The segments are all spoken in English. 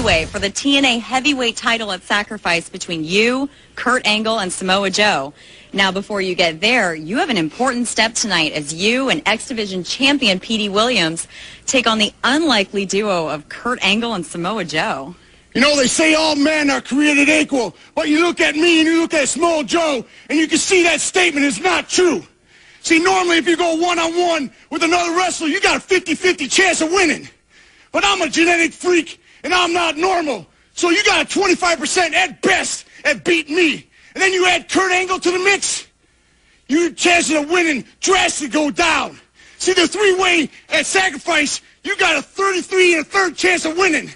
three-way for the TNA heavyweight title at Sacrifice between you, Kurt Angle, and Samoa Joe. Now, before you get there, you have an important step tonight as you and X Division champion Petey Williams take on the unlikely duo of Kurt Angle and Samoa Joe. You know, they say all men are created equal, but you look at me and you look at Samoa Joe, and you can see that statement is not true. See, normally if you go one-on-one with another wrestler, you got a 50-50 chance of winning. But I'm a genetic freak, and I'm not normal. So you got a 25% at best at beating me. And then you add Kurt Angle to the mix, your chances of winning drastically go down. See, the three-way at Sacrifice, you got a 33 1/3 chance of winning.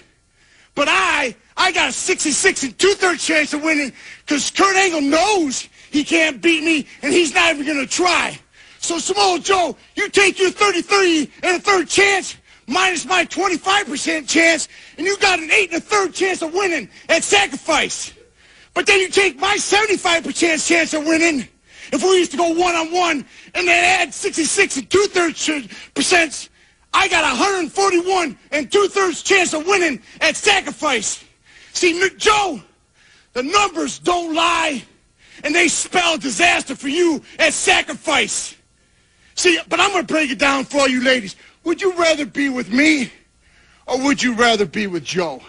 But I got a 66 2/3 chance of winning because Kurt Angle knows he can't beat me, and he's not even going to try. So, Samoa Joe, you take your 33 1/3 chance minus my 25% chance, and you got an 8 1/3 chance of winning at Sacrifice. But then you take my 75% chance of winning, if we used to go one-on-one, and then add 66 2/3%, I got a 141 2/3 chance of winning at Sacrifice. See, Joe, the numbers don't lie, and they spell disaster for you at Sacrifice. See, but I'm going to break it down for all you ladies. Would you rather be with me, or would you rather be with Joe?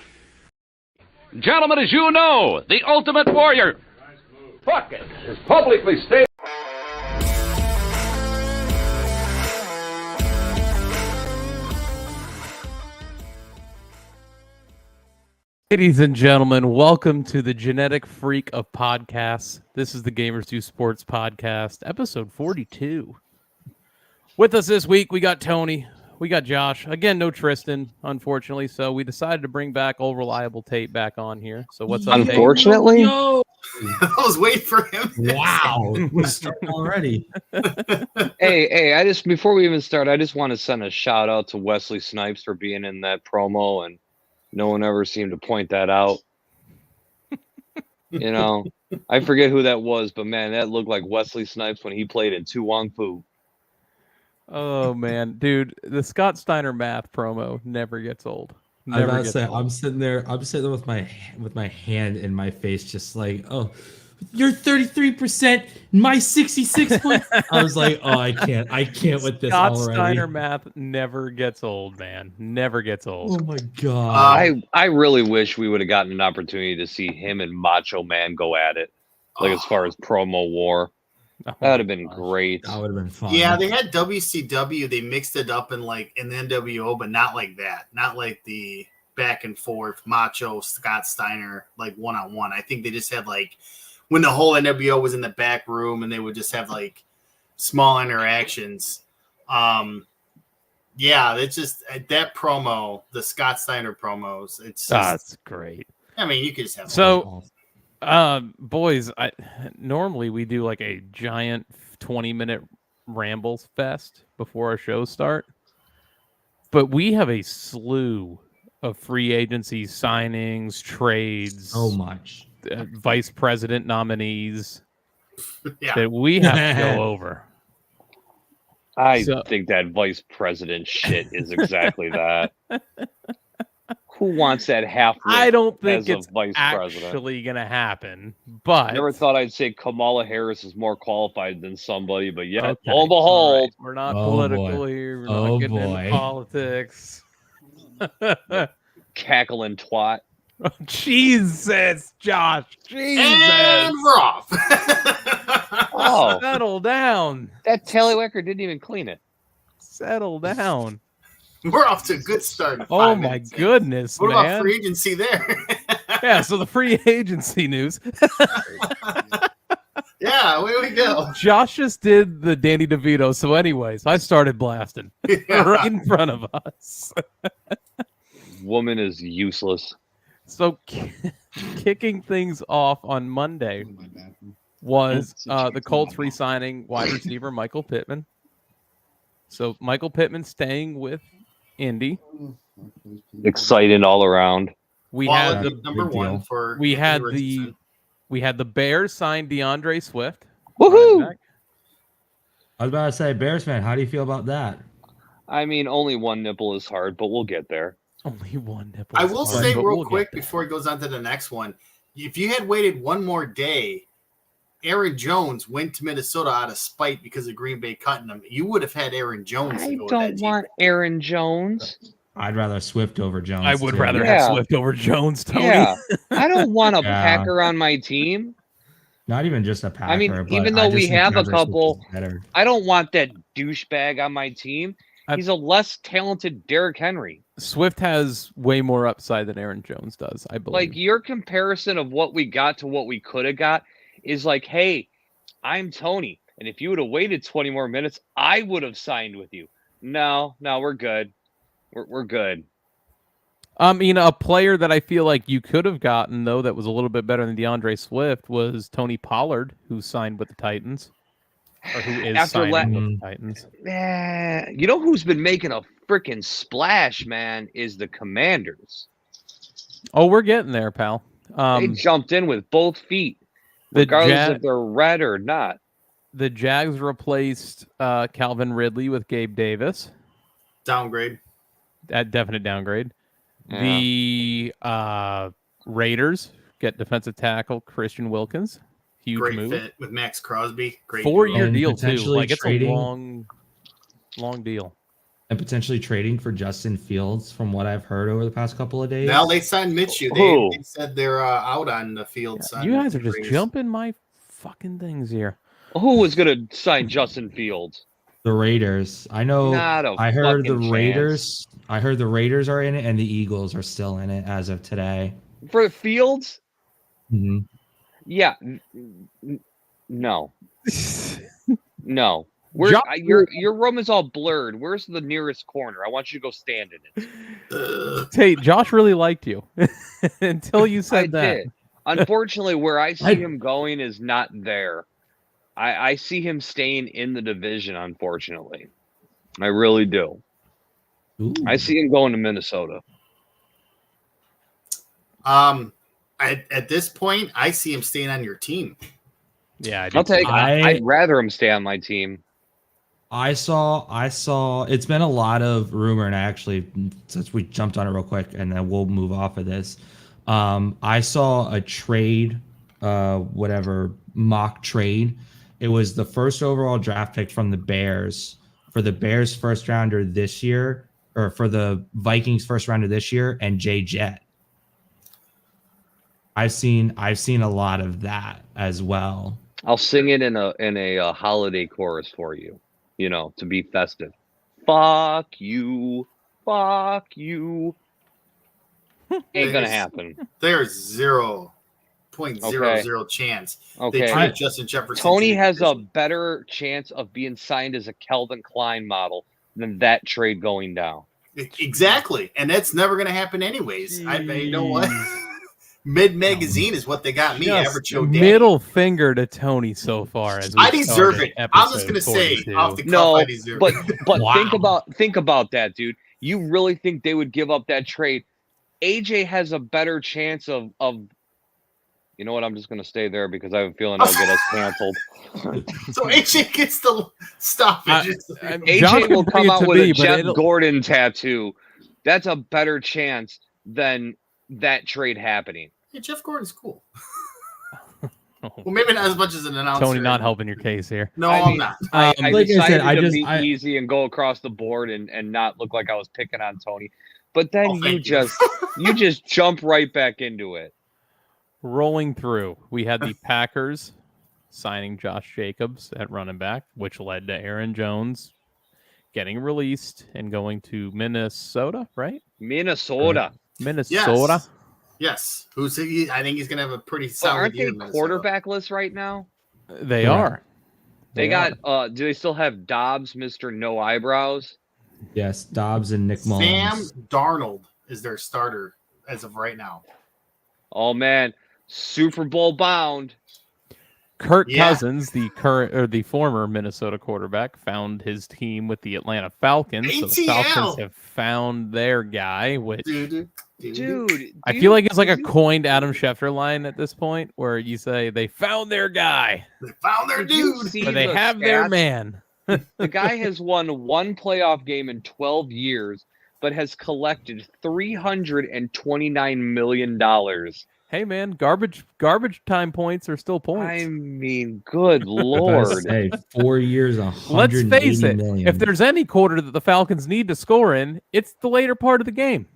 Gentlemen, as you know, the Ultimate Warrior, Borque, is publicly stated. Ladies and gentlemen, welcome to the Genetic Freak of Podcasts. This is the Gamers Do Sports Podcast, episode 42. With us this week, we got Tony, we got Josh. Again, no Tristan, unfortunately, so we decided to bring back Old Reliable Tate back on here. So what's up, Tate? Unfortunately? No. I was waiting for him. Wow. We're starting already. Hey, before we even start, I just want to send a shout out to Wesley Snipes for being in that promo, and no one ever seemed to point that out. You know, I forget who that was, but man, that looked like Wesley Snipes when he played in Tu Wong Fu. Oh man, dude, the Scott Steiner math promo never gets old. I gotta say, I'm sitting there with my hand in my face, just like, oh, you're 33%, my 66 points. I was like, oh, I can't with this Scott already. Steiner math never gets old, man. Never gets old. Oh my god. I really wish we would have gotten an opportunity to see him and Macho Man go at it, like as far as promo war. That would have been great. That would have been fun. Yeah, they had WCW. They mixed it up in the NWO, but not like that. Not like the back and forth Macho Scott Steiner like one-on-one. I think they just had like when the whole NWO was in the back room and they would just have like small interactions. Yeah, it's just that promo, the Scott Steiner promos. It's just, great. I mean, you could just have boys, normally we do like a giant 20-minute rambles fest before our shows start, but we have a slew of free agency signings, trades, so much, vice president nominees that we have to go over. I think that vice president shit is exactly that. Who wants that half? I don't think it's vice actually going to happen. But I never thought I'd say Kamala Harris is more qualified than somebody, but yeah, okay. lo and behold, right. We're not political here. We're not getting into politics. Cackling twat. Oh, Jesus, Josh. Jesus. And we're off. Oh, settle down. That tallywhacker didn't even clean it. Settle down. We're off to a good start. Oh my goodness, what man! What about free agency there? Yeah, so the free agency news. Yeah, away we go. Josh just did the Danny DeVito. So, anyways, I started blasting right in front of us. Woman is useless. So, kicking things off on Monday was the Colts re-signing wide receiver Michael Pittman. So, Michael Pittman staying with Indy. Exciting all around. We had the number one for we had the Bears sign DeAndre Swift. Woohoo! I was about to say, Bears fan, how do you feel about that? I mean, only one nipple is hard, but we'll get there. Only one nipple. I will say real quick before he goes on to the next one, if you had waited one more day, Aaron Jones went to Minnesota out of spite because of Green Bay cutting him. You would have had Aaron Jones. I don't want Aaron Jones. I'd rather Swift over Jones. I would rather have Swift over Jones, Tony. Yeah. I don't want a Packer on my team. Not even just a Packer. I mean, even though we have a couple, I don't want that douchebag on my team. He's a less talented Derrick Henry. Swift has way more upside than Aaron Jones does, I believe. Like, your comparison of what we got to what we could have got is like, hey, I'm Tony, and if you would have waited 20 more minutes, I would have signed with you. No, we're good. We're good. A player that I feel like you could have gotten, though, that was a little bit better than DeAndre Swift was Tony Pollard, who signed with the Titans. Or who is signing with the Titans. You know who's been making a freaking splash, man, is the Commanders. Oh, we're getting there, pal. They jumped in with both feet, regardless if they're red or not. The Jags replaced Calvin Ridley with Gabe Davis. Downgrade. Definite downgrade. Yeah. The Raiders get defensive tackle Christian Wilkins. Huge Great move. fit with Max Crosby. Great 4-year deal too. Like, it's a long deal. And potentially trading for Justin Fields, from what I've heard over the past couple of days. Now they signed Minshew. They said they're out on the field. Yeah, you guys are just jumping my fucking things here. Who was going to sign Justin Fields? The Raiders. I know. I heard the Raiders. Chance. I heard the Raiders are in it, and the Eagles are still in it as of today. For the Fields? Mm-hmm. Yeah. No. No. Your room is all blurred. Where's the nearest corner? I want you to go stand in it. Tate, Josh really liked you until you said that. Did. Unfortunately, where I see him going is not there. I see him staying in the division, unfortunately. I really do. Ooh. I see him going to Minnesota. At this point, I see him staying on your team. Yeah, I'd rather him stay on my team. I saw it's been a lot of rumor, and actually, since we jumped on it real quick, and then we'll move off of this. I saw a trade, mock trade. It was the first overall draft pick from the Bears for the Bears first rounder this year, or for the Vikings first rounder this year, and Jay Jett. I've seen a lot of that as well. I'll sing it in a holiday chorus for you, to be festive. Fuck you. Fuck you. Ain't gonna happen. There's 0.00 chance. Okay. They trade Justin Jefferson. Tony has a better chance of being signed as a Calvin Klein model than that trade going down. Exactly. And that's never going to happen anyways. You know what? Mid-magazine is what they got me. Average Joe Daddy. Middle finger to Tony so far. I deserve it. I'm just going to say off the cuff, I deserve it. But wow. think about that, dude. You really think they would give up that trade? AJ has a better chance of you know what? I'm just going to stay there because I have a feeling I'll get us canceled. So AJ gets the stop it. AJ will come out with a Jeff Gordon tattoo. That's a better chance than that trade happening. Yeah, Jeff Gordon's cool. Well, maybe not as much as an announcer. Tony not helping your case here. No, I'm not. I decided to be easy and go across the board and not look like I was picking on Tony. But then you just jump right back into it. Rolling through, we had the Packers signing Josh Jacobs at running back, which led to Aaron Jones getting released and going to Minnesota, right? Minnesota. Yes. I think he's going to have a pretty solid year. Aren't they quarterbackless right now? They are. They got, do they still have Dobbs, Mr. No Eyebrows? Yes, Dobbs and Nick Mullins. Sam Darnold is their starter as of right now. Oh, man. Super Bowl bound. Kirk Cousins, the former Minnesota quarterback, found his team with the Atlanta Falcons. ATL. So the Falcons have found their guy, which dude, I feel like it's like a coined Adam Schefter line at this point, where you say they found their guy, they found their dude, or they have their man. The guy has won one playoff game in 12 years but has collected $329 million. Hey man, garbage time points are still points. I mean, good I lord. say 4 years, Let's face 180 it. million. If there's any quarter that the Falcons need to score in, it's the later part of the game.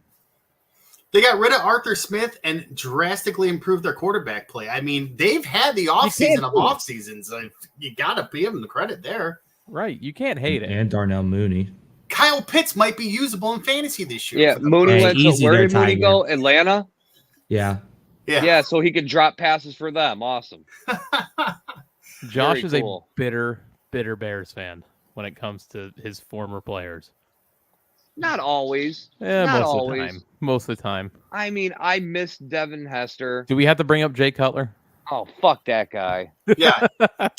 They got rid of Arthur Smith and drastically improved their quarterback play. I mean, they've had the offseason of off seasons. So you got to give them the credit there. Right. You can't hate it. And Darnell Mooney. Kyle Pitts might be usable in fantasy this year. Yeah, Mooney went to easy where there, did Mooney Tiger. go? Atlanta? Yeah. Yeah, so he could drop passes for them. Awesome. Josh Very is cool. a bitter Bears fan when it comes to his former players. Not always. Yeah, Not most always. of the time. Most of the time. I mean, I miss Devin Hester. Do we have to bring up Jay Cutler? Oh, fuck that guy. Yeah.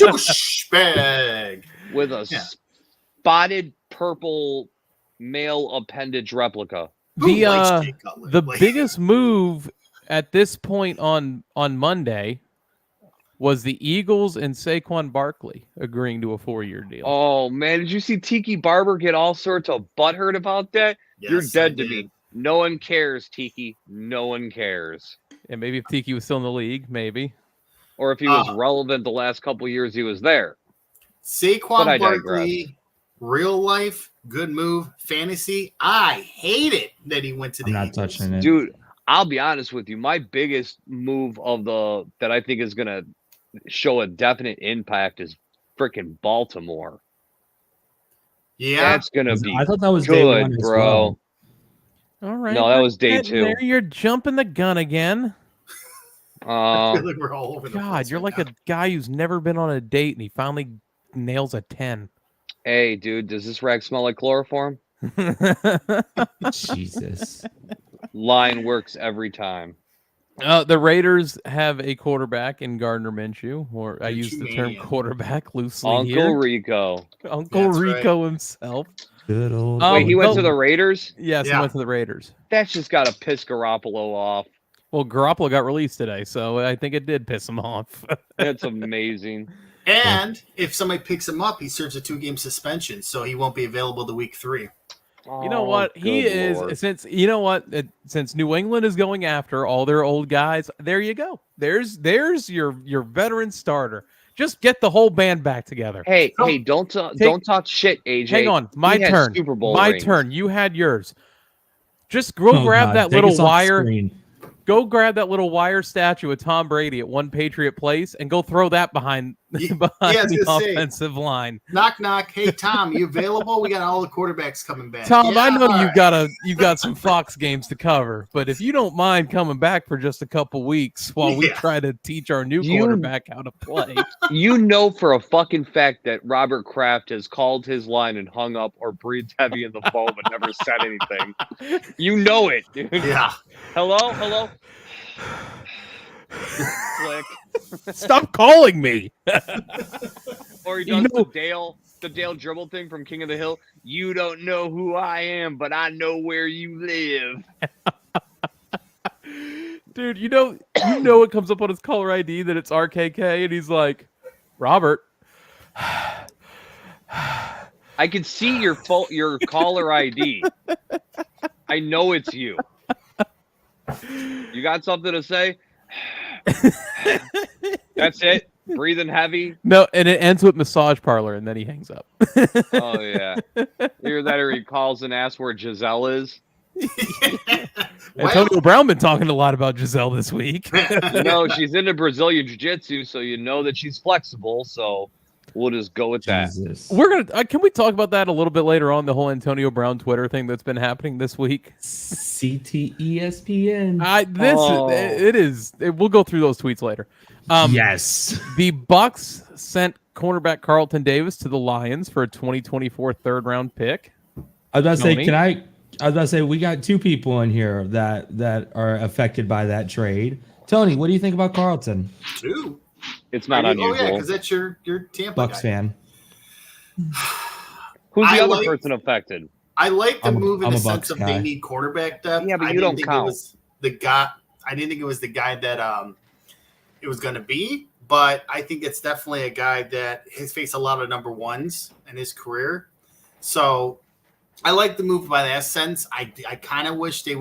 Douchebag. With a spotted purple male appendage replica. Who likes Jay Cutler? The Like- biggest move at this point on Monday was the Eagles and Saquon Barkley agreeing to a 4-year deal. Oh, man. Did you see Tiki Barber get all sorts of butthurt about that? Yes, You're I dead to did. me. No one cares, Tiki. No one cares. And maybe if Tiki was still in the league, maybe. Or if he was relevant the last couple years he was there. But Saquon I Barkley, real life, good move. Fantasy, I hate it that he went to the I'm not Eagles. touching it. Dude, I'll be honest with you. My biggest move that I think is going to show a definite impact is freaking Baltimore. Yeah. That's going to be I thought that was day good, one as bro. well. All right. No, that we're was day getting 2. there. You're jumping the gun again. I feel like we're all over the God, place you're right like now. a guy who's never been on a date and he finally nails a 10. Hey, dude, does this rag smell like chloroform? Jesus. Line works every time. The Raiders have a quarterback in Gardner Minshew, or I use the term Minshew-mania. quarterback loosely Uncle here. Rico. Uncle That's right. Rico himself. Good old. Wait, he went go- to the Raiders? Yes, he Yeah. went to the Raiders. That's just got to piss Garoppolo off. Well, Garoppolo got released today, so I think it did piss him off. That's amazing. And if somebody picks him up, he serves a 2-game suspension, so he won't be available the week 3. You know what? He good is Lord. since New England is going after all their old guys. There you go. There's your veteran starter. Just get the whole band back together. Hey, don't talk shit, AJ. Hang on, my He had turn. Super Bowl My rings. turn. You had yours. Just go Oh, grab God. that Take little us off wire. screen. Go grab that little wire statue of Tom Brady at One Patriot Place and go throw that behind Yeah, behind I was the gonna say. offensive line. Knock, knock. Hey, Tom, you available? We got all the quarterbacks coming back. Tom, Yeah, I know all you've right. got some Fox games to cover, but if you don't mind coming back for just a couple weeks while we Yeah. try to teach our new You- quarterback how to play. You know for a fucking fact that Robert Kraft has called his line and hung up or breathed heavy in the phone but never said anything. You know it, dude. Yeah. Hello? Click. Stop calling me. Or he You does know- the Dale dribble thing from King of the Hill. You don't know who I am, but I know where you live. Dude, you know it comes up on his caller ID that it's RKK, and he's like, Robert. I can see your caller ID. I know it's you. You got something to say? That's it. Breathing heavy. No, and it ends with massage parlor, and then he hangs up. Oh yeah. Either that or he calls and asks where Giselle is. Antonio Brown been talking a lot about Giselle this week. You know, she's into Brazilian jiu-jitsu, so you know that she's flexible, so we'll just go with that. Jesus. We're gonna. Can we talk about that a little bit later on? The whole Antonio Brown Twitter thing that's been happening this week. CTESPN. We'll go through those tweets later. Yes. The Bucks sent cornerback Carlton Davis to the Lions for a 2024 third-round pick. I was about to say, Tony? I was about to say, we got two people in here that are affected by that trade. Tony, what do you think about Carlton? Two. It's not Oh, yeah, unusual. because that's your Tampa Bucks guy. fan. Who's the I other like- person affected? I like the I'm a- move in I'm the a sense Bucks of guy. they need quarterback depth. Yeah, but I you didn't don't think count. It was the guy. I didn't think it was the guy that it was going to be, but I think it's definitely a guy that has faced a lot of number ones in his career. So I like the move by that sense. I kind of wish they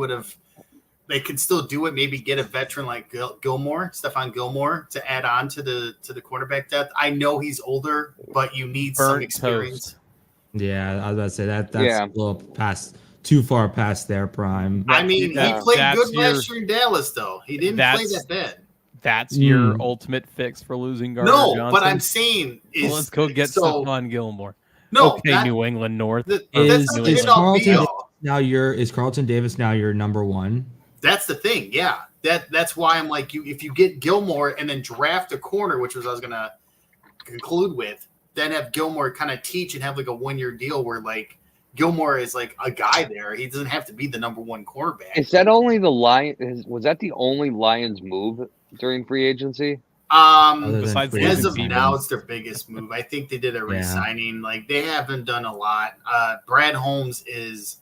could still do it. Maybe get a veteran like Stephon Gilmore, to add on to the quarterback depth. I know he's older, but you need some experience. Toast. Yeah, I was about to say that's Yeah. a little too far past their prime. I mean, he played good last year in Dallas, though. He didn't play that bad. That's your ultimate fix for losing Gardner No, Johnson? but I'm saying is let's go get Stephon Gilmore. No, okay, New England North. Is Carlton Davis now your number one? That's the thing. Yeah, that's why I'm like, if you get Gilmore and then draft a corner, which was I was gonna conclude with, then have Gilmore kind of teach and have like a 1-year deal where like Gilmore is like a guy there. He doesn't have to be the number one quarterback. Is that only the Lions? Was that the only Lions move during free agency? As of now, it's their biggest move. I think they did a re-signing. Like, they haven't done a lot. Brad Holmes is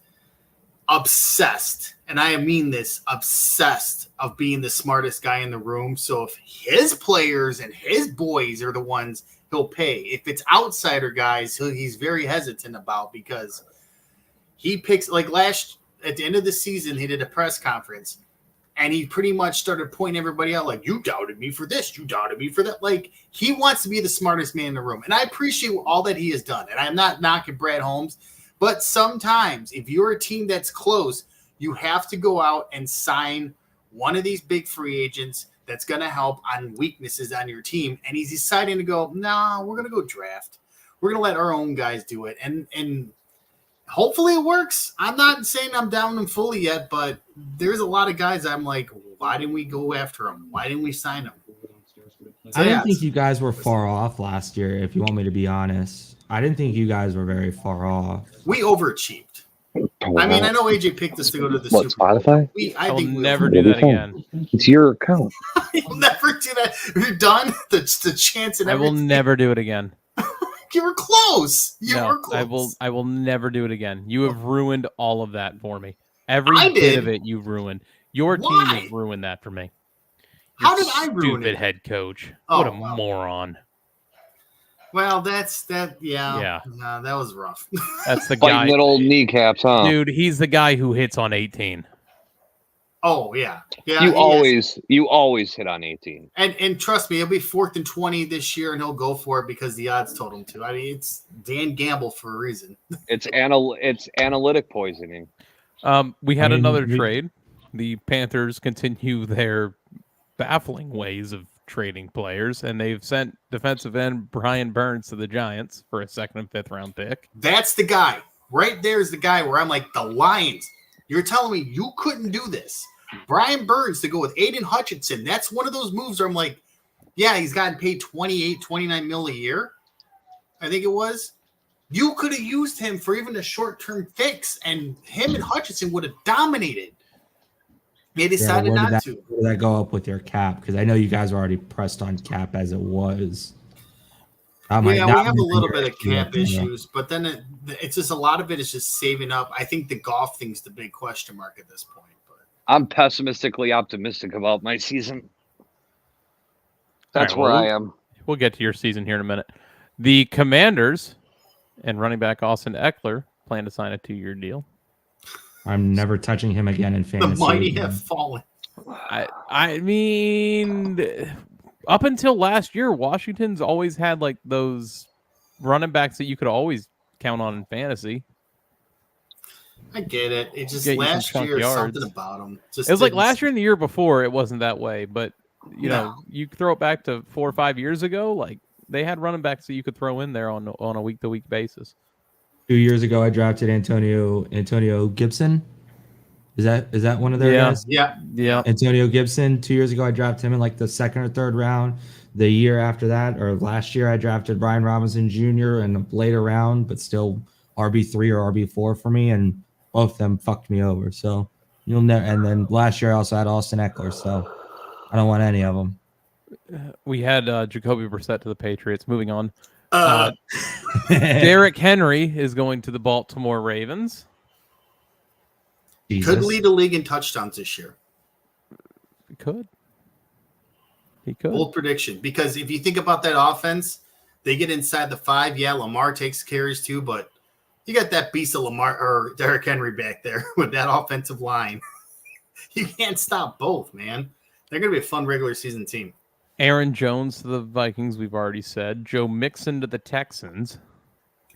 obsessed, and I mean this, obsessed of being the smartest guy in the room. So if his players and his boys are the ones he'll pay, if it's outsider guys, he's very hesitant about, because he picks, like at the end of the season, he did a press conference. And he pretty much started pointing everybody out, like, you doubted me for this, you doubted me for that. Like, he wants to be the smartest man in the room. And I appreciate all that he has done. And I'm not knocking Brad Holmes. But sometimes, if you're a team that's close, you have to go out and sign one of these big free agents that's going to help on weaknesses on your team. And he's deciding to go, nah, we're going to go draft. We're going to let our own guys do it. And hopefully it works. I'm not saying I'm down them fully yet, but there's a lot of guys I'm like, why didn't we go after them? Why didn't we sign them? I didn't think you guys were far off last year, if you want me to be honest. I didn't think you guys were very far off. We overachieved. I mean, I know AJ picked us to go to the Super Bowl. Spotify? I think we'll never do that again. It's your account. You'll never do that. You're done. The chance and I will everything. never do it again. You were close. You were close. I will never do it again. You have ruined all of that for me. Every bit of it you've ruined. Your team has ruined that for me. How did I ruin it? Stupid head coach. Oh, what a moron. Well, that's that. Yeah. Yeah. No, that was rough. That's the guy. Fighting little kneecaps, huh? Dude, he's the guy who hits on 18. Oh yeah. Yeah. You always hit on 18. And trust me, it'll be 4th and 20 this year, and he'll go for it because the odds told him to. I mean, it's Dan Gamble for a reason. It's analytic poisoning. We had another trade. The Panthers continue their baffling ways of trading players, and they've sent defensive end Brian Burns to the Giants for a 2nd and 5th round pick. That's the guy. Right there's the guy where I'm like, the Lions. You're telling me you couldn't do this. Brian Burns to go with Aiden Hutchinson. That's one of those moves where I'm like, yeah, he's gotten paid $28-29 million a year. I think it was. You could have used him for even a short-term fix, and him and Hutchinson would have dominated. They decided not to. Where did that go up with your cap? Because I know you guys were already pressed on cap as it was. We have a little bit of cap issues, but then it's just a lot of it is just saving up. I think the golf thing's the big question mark at this point. But I'm pessimistically optimistic about my season. That's where I am. We'll get to your season here in a minute. The Commanders and running back Austin Eckler plan to sign a 2-year deal. I'm never touching him again in fantasy. The mighty have fallen. I mean, up until last year, Washington's always had like those running backs that you could always count on in fantasy. I get it. It just last year, something about them. It was like last year and the year before, it wasn't that way. But, you know, you throw it back to 4 or 5 years ago, like they had running backs that you could throw in there on a week-to-week basis. 2 years ago, I drafted Antonio Gibson. Is that one of their guys? Yeah. Antonio Gibson. 2 years ago, I drafted him in like the 2nd or 3rd round. The year after that, or last year, I drafted Brian Robinson Jr. in a later round, but still RB3 or RB4 for me, and both of them fucked me over. So you'll never. And then last year, I also had Austin Eckler. So I don't want any of them. We had Jacoby Brissett to the Patriots. Moving on. Derrick Henry is going to the Baltimore Ravens. Jesus. Could lead the league in touchdowns this year. He could. Bold prediction. Because if you think about that offense, they get inside the 5. Yeah, Lamar takes carries too, but You got that beast of Lamar or Derrick Henry back there with that offensive line. You can't stop both, man. They're going to be a fun regular season team. Aaron Jones to the Vikings, we've already said. Joe Mixon to the Texans.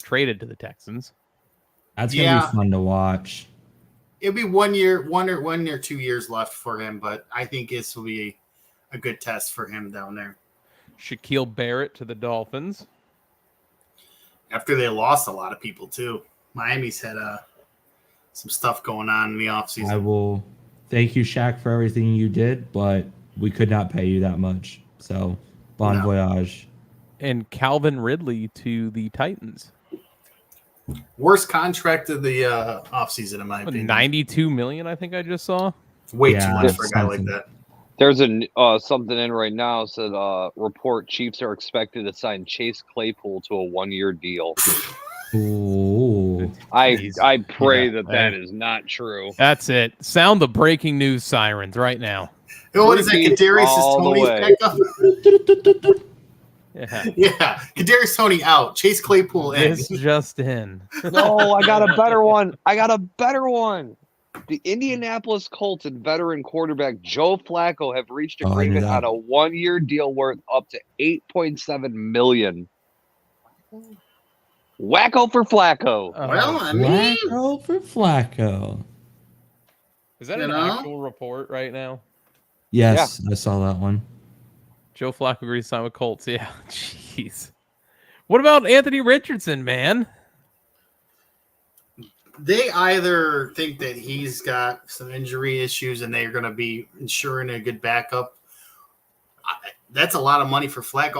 Traded to the Texans. That's going to be fun to watch. It'll be 1 year, 1 or 2 years left for him, but I think this will be a good test for him down there. Shaquille Barrett to the Dolphins. After they lost a lot of people, too. Miami's had some stuff going on in the offseason. I will thank you, Shaq, for everything you did, but we could not pay you that much. So, bon voyage. And Calvin Ridley to the Titans. Worst contract of the offseason, in my opinion. $92 million, I think I just saw. Way too much for a guy like that. There's something in right now said report Chiefs are expected to sign Chase Claypool to a 1-year deal. Ooh. I pray that is not true. That's it. Sound the breaking news sirens right now. What is that? Kadarius Tony's backup? Yeah. Kadarius Toney out. Chase Claypool in. This just in. No, I got a better one. The Indianapolis Colts and veteran quarterback Joe Flacco have reached agreement on a 1-year deal worth up to $8.7 million. Wacko for Flacco. Well, I mean, Wacko for Flacco. Is that an actual report right now? Yes, I saw that one. Joe Flacco agrees to sign with Colts. Yeah, jeez. What about Anthony Richardson, man? They either think that he's got some injury issues and they're going to be ensuring a good backup. That's a lot of money for Flacco.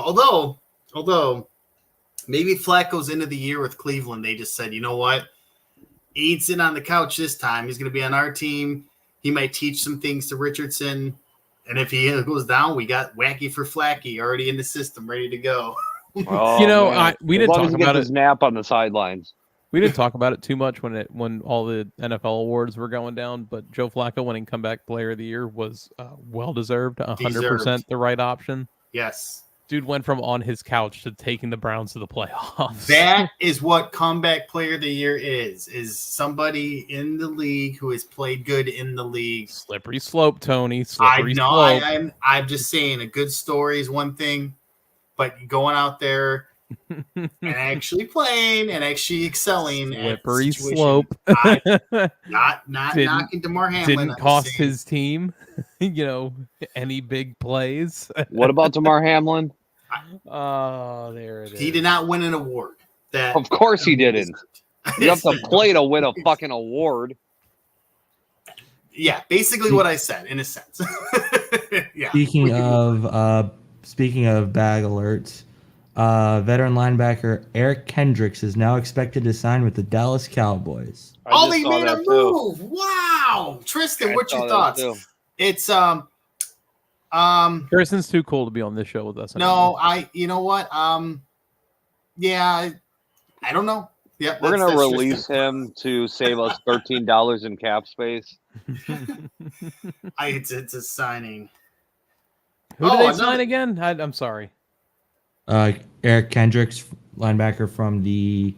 Although maybe Flacco's into the year with Cleveland. They just said, you know what? He ain't sitting on the couch this time. He's going to be on our team. He might teach some things to Richardson. And if he goes down, we got Wacky for Flacky already in the system, ready to go. Oh, we didn't talk about his nap on the sidelines. We didn't talk about it too much when all the NFL awards were going down, but Joe Flacco winning comeback player of the year was well-deserved, 100% the right option. Yes. Dude went from on his couch to taking the Browns to the playoffs. That is what comeback player of the year is somebody in the league who has played good in the league. Slippery slope, Tony. Slippery slope. I'm just saying a good story is one thing, but going out there and actually playing and actually excelling. Slippery slope. Not knocking DeMar Hamlin. Didn't cost his team, any big plays. What about DeMar Hamlin? Oh, there it is. He did not win an award. Of course he didn't. You have to play to win a fucking award. Yeah, basically what I said, in a sense. Yeah. Speaking of bag alerts, veteran linebacker Eric Kendricks is now expected to sign with the Dallas Cowboys. They made a move. Wow. Tristan, what's your thoughts? It's Kirsten's too cool to be on this show with us. No, you know what? Yeah, I don't know. Yeah, we're gonna release him to save us $13 in cap space. It's a signing. Who did they sign again? I'm sorry. Eric Kendricks, linebacker from the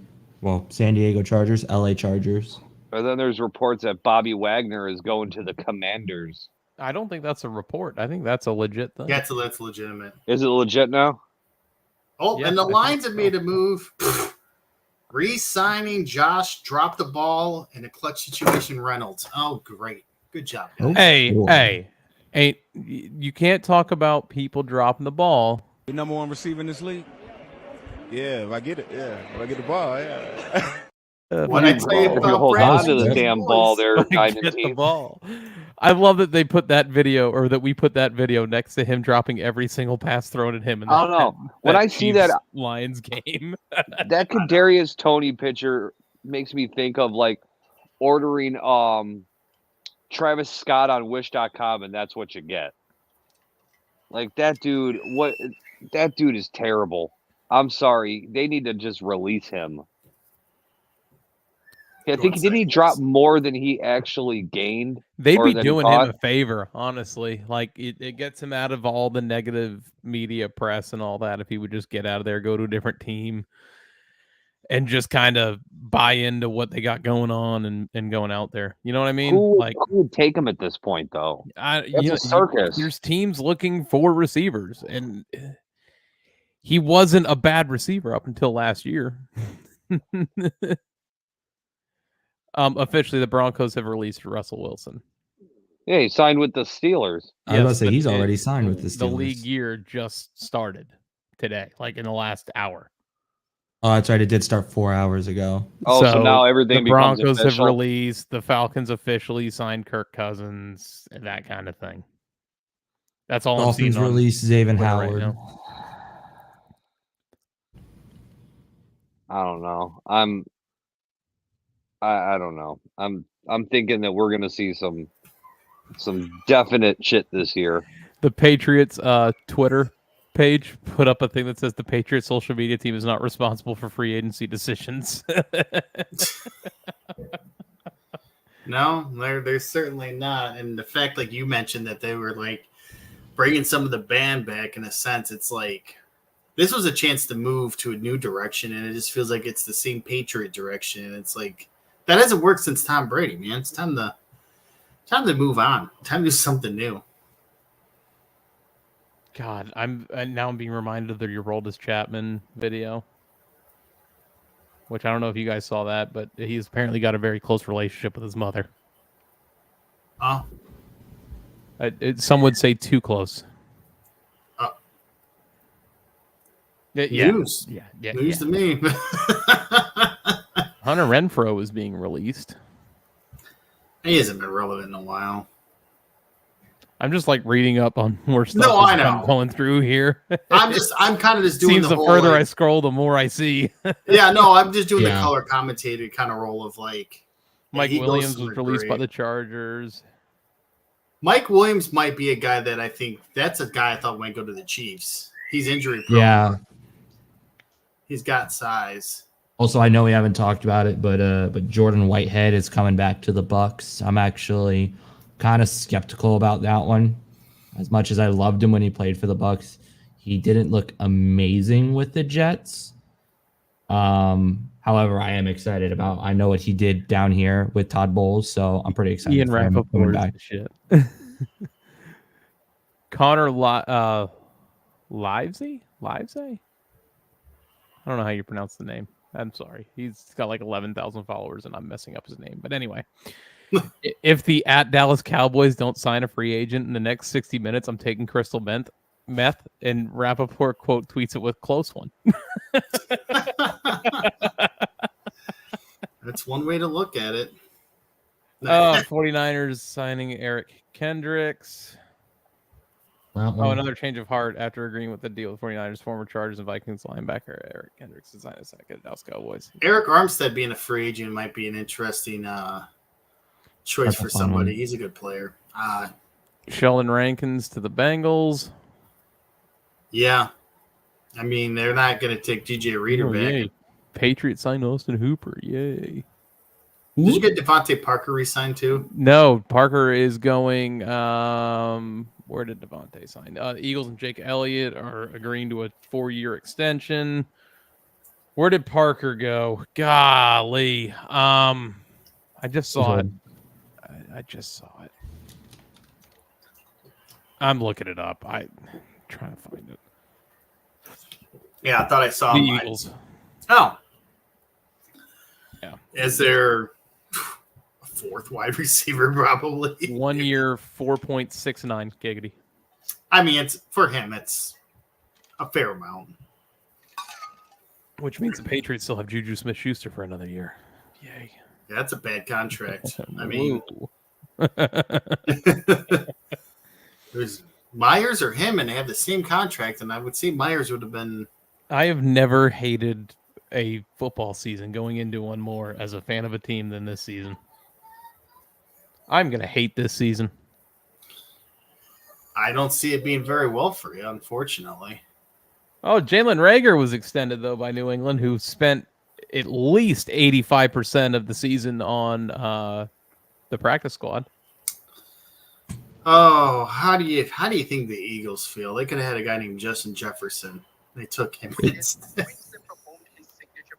San Diego Chargers, LA Chargers. And then there's reports that Bobby Wagner is going to the Commanders. I don't think that's a report. I think that's a legit thing. Yeah, that's legitimate. Is it legit now? Oh, yeah, and the Lions have made a move. Re-signing Josh, drop the ball in a clutch situation, Reynolds. Oh, great. Good job, guys. Hey, you can't talk about people dropping the ball. The number one receiver in this league? Yeah, if I get it. Yeah, if I get the ball, yeah. When I tell you about hold on to the damn ball there, get the ball. I love that they put that video, or that we put that video next to him dropping every single pass thrown at him. I don't know. When I see that Lions game, that Kadarius Toney picture makes me think of like ordering Travis Scott on Wish.com, and that's what you get. Like that dude, that dude is terrible. I'm sorry. They need to just release him. I think didn't he drop more than he actually gained? They'd be doing him a favor, honestly. Like it gets him out of all the negative media press and all that if he would just get out of there, go to a different team. and just kind of buy into what they got going on and going out there. You know what I mean? Who Like, would take him at this point, though? That's a circus. There's teams looking for receivers, and he wasn't a bad receiver up until last year. Officially, the Broncos have released Russell Wilson. Yeah, he signed with the Steelers. I was about to say but he's already signed with the Steelers. The league year just started today, like in the last hour. Oh, that's right. It did start 4 hours ago. Oh, so now everything the becomes Broncos official? have released. The Falcons officially signed Kirk Cousins and that kind of thing. That's all Dolphins I'm seeing released Xavier Twitter Howard. right now. I don't know. I don't know. I'm thinking that we're gonna see some definite shit this year. The Patriots Twitter page put up a thing that says the Patriots social media team is not responsible for free agency decisions. No, they're certainly not. And the fact, like you mentioned, that they were like bringing some of the band back, in a sense, it's like this was a chance to move to a new direction, and it just feels like it's the same Patriot direction. And it's like that hasn't worked since Tom Brady, man. It's time to move on. Time to do something new. God, I'm being reminded of the Your Oldest Chapman video, which I don't know if you guys saw that, but he's apparently got a very close relationship with his mother. Oh, Some would say too close. News. Yeah. News to me. Hunter Renfrow is being released. He hasn't been relevant in a while. I'm just like reading up on more stuff. No, I know. I'm going through here. I'm kind of just doing Seems the whole, further like, I scroll, the more I see. Yeah, no, I'm just doing the color commentator kind of role of like Mike he goes Williams to was the released by great. the Chargers. Mike Williams might be a guy that I think that's a guy I thought might go to the Chiefs. He's injury prone. Yeah. He's got size. Also, I know we haven't talked about it, but Jordan Whitehead is coming back to the Bucks. I'm actually kind of skeptical about that one. As much as I loved him when he played for the Bucks, he didn't look amazing with the Jets. However, I am excited about. I know what he did down here with Todd Bowles, so I'm pretty excited. Ian for him coming Rappaport back. shit. Connor Livesay? I don't know how you pronounce the name. I'm sorry. He's got like 11,000 followers, and I'm messing up his name. But anyway, if the @Dallas Cowboys don't sign a free agent in the next 60 minutes, I'm taking crystal meth, and Rappaport quote tweets it with close one. That's one way to look at it. 49ers signing Eric Kendricks. Another change of heart after agreeing with the deal with 49ers, former Chargers and Vikings linebacker Eric Kendricks to sign a second Dallas Cowboys. Eric Armstead being a free agent might be an interesting choice for somebody. He's a good player. Sheldon Rankins to the Bengals. Yeah. I mean, they're not going to take DJ Reader back. Yay. Patriots signed Austin Hooper. Yay. Did you get Devontae Parker re-signed too? No, Parker is going. Where did Devontae sign? Eagles and Jake Elliott are agreeing to a 4-year extension. Where did Parker go? Golly. I just saw it. I just saw it. I'm looking it up. I'm trying to find it. Yeah, I thought I saw the him. Eagles. Oh. Yeah. Is there a fourth wide receiver probably? 1 year, 4.69 giggity. I mean, it's for him, it's a fair amount. Which means the Patriots still have Juju Smith-Schuster for another year. Yay. Yeah, that's a bad contract. I mean, there's Myers or him, and they have the same contract, and I would say Myers would have been. I have never hated a football season going into one more as a fan of a team than this season. I'm going to hate this season. I don't see it being very well for you, unfortunately. Oh, Jalen Reagor was extended, though, by New England, who spent at least 85% of the season on the practice squad. Oh, how do you think the Eagles feel? They could have had a guy named Justin Jefferson. They took him instead.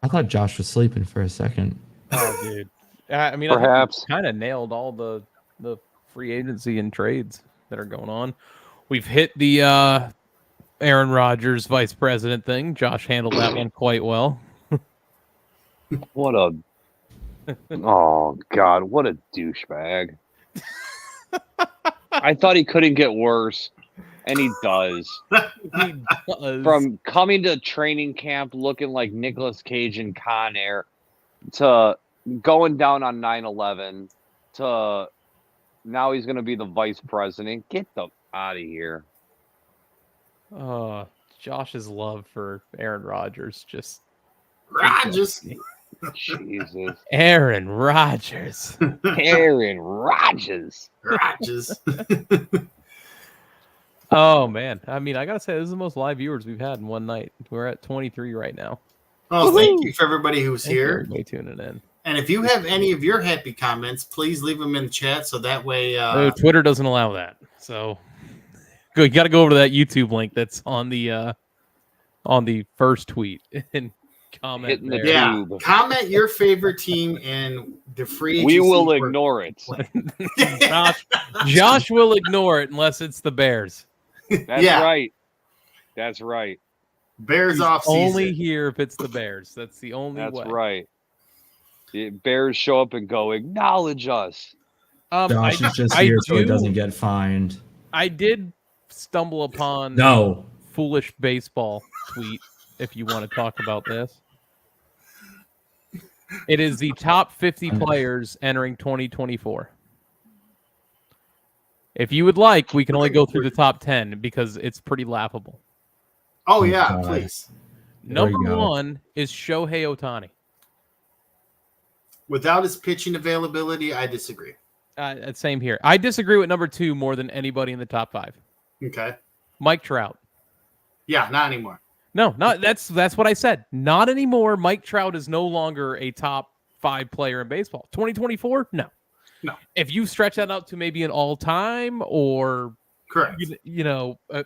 I thought Josh was sleeping for a second. Oh, dude. I mean, Perhaps. kind of nailed all the free agency and trades that are going on. We've hit the Aaron Rodgers vice president thing. Josh handled that one quite well. What a oh god, what a douchebag. I thought he couldn't get worse, and he does. He does. From coming to training camp looking like Nicolas Cage in Con Air to going down on 9/11 to now he's going to be the vice president. Get the out of here. Josh's love for Aaron Rodgers just Rodgers. Jesus. Aaron Rodgers. Aaron Rodgers. Rodgers. Oh man. I mean, I gotta say, this is the most live viewers we've had in one night. We're at 23 right now. Oh, thank you for everybody who's Thank you, here. everybody tuning in. And if you have any of your happy comments, please leave them in the chat so that way. Twitter doesn't allow that. So good. You got to go over to that YouTube link that's on the first tweet and comment Hitting the there. Yeah, tube. comment your favorite team and the free We agency will for- ignore it. Josh will ignore it unless it's the Bears. That's Yeah. right. That's right. Bears He's off season. only here if it's the Bears. That's the only That's way. right. The Bears show up and go, acknowledge us. Josh is just here so he doesn't get fined. I did stumble upon No. foolish baseball tweet if you want to talk about this. It is the top 50 players entering 2024. If you would like, we can only go through the top 10 because it's pretty laughable. Oh yeah, God. please. Number you go. 1 is Shohei Ohtani. Without his pitching availability, I disagree. Same here. I disagree with number 2 more than anybody in the top 5. Okay. Mike Trout. Yeah, not anymore. No, not that's what I said. Not anymore. Mike Trout is no longer a top 5 player in baseball. 2024? No. No. If you stretch that out to maybe an all-time or Correct.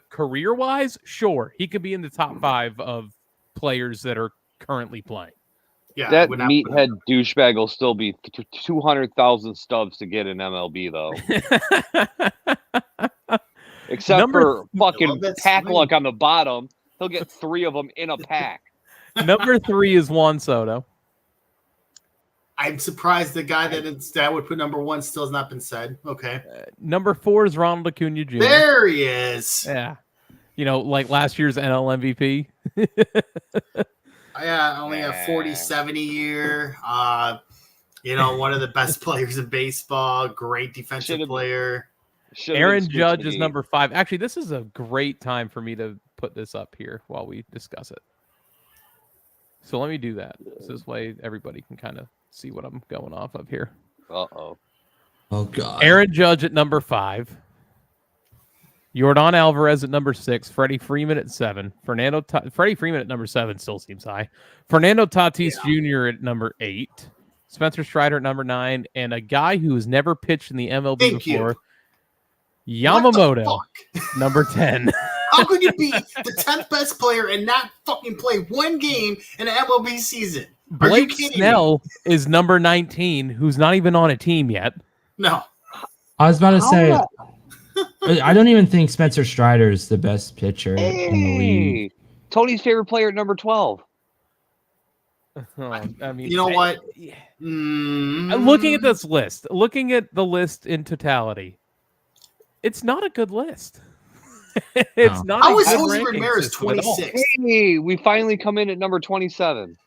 career-wise, sure, he could be in the top 5 of players that are currently playing. Yeah, I That would not put meathead him douchebag will still be 200,000 stubs to get an MLB, though. Except for fucking that pack swing. luck on the bottom. He'll get 3 of them in a pack. Number 3 is Juan Soto. I'm surprised the guy that would put number 1 still has not been said. Okay. Number 4 is Ronald Acuna Jr. There he is. Yeah. Like last year's NL MVP. Yeah, only a 40-70 year. One of the best players in baseball. Great defensive player. Aaron Judge is number 5. Actually, this is a great time for me to put this up here while we discuss it. So let me do that. So this way everybody can kind of see what I'm going off of here. Uh-oh. Oh, God. Aaron Judge at number 5. Yordan Alvarez at number 6. Freddie Freeman at 7. Freddie Freeman at number 7 still seems high. Fernando Tatis Jr. at number 8. Spencer Strider at number 9. And a guy who has never pitched in the MLB before, Yamamoto, number 10. How could you be the 10th best player and not fucking play one game in an MLB season? Are you Blake kidding Snell is number 19, who's not even on a team yet. No. I was about to say, I don't even think Spencer Strider is the best pitcher in the league. Tony's favorite player at number 12. I mean, You know what? Looking at this list, looking at the list in totality, it's not a good list. It's not. How a is good Jose ranking Ramirez system at all. 26? Hey, we finally come in at number 27.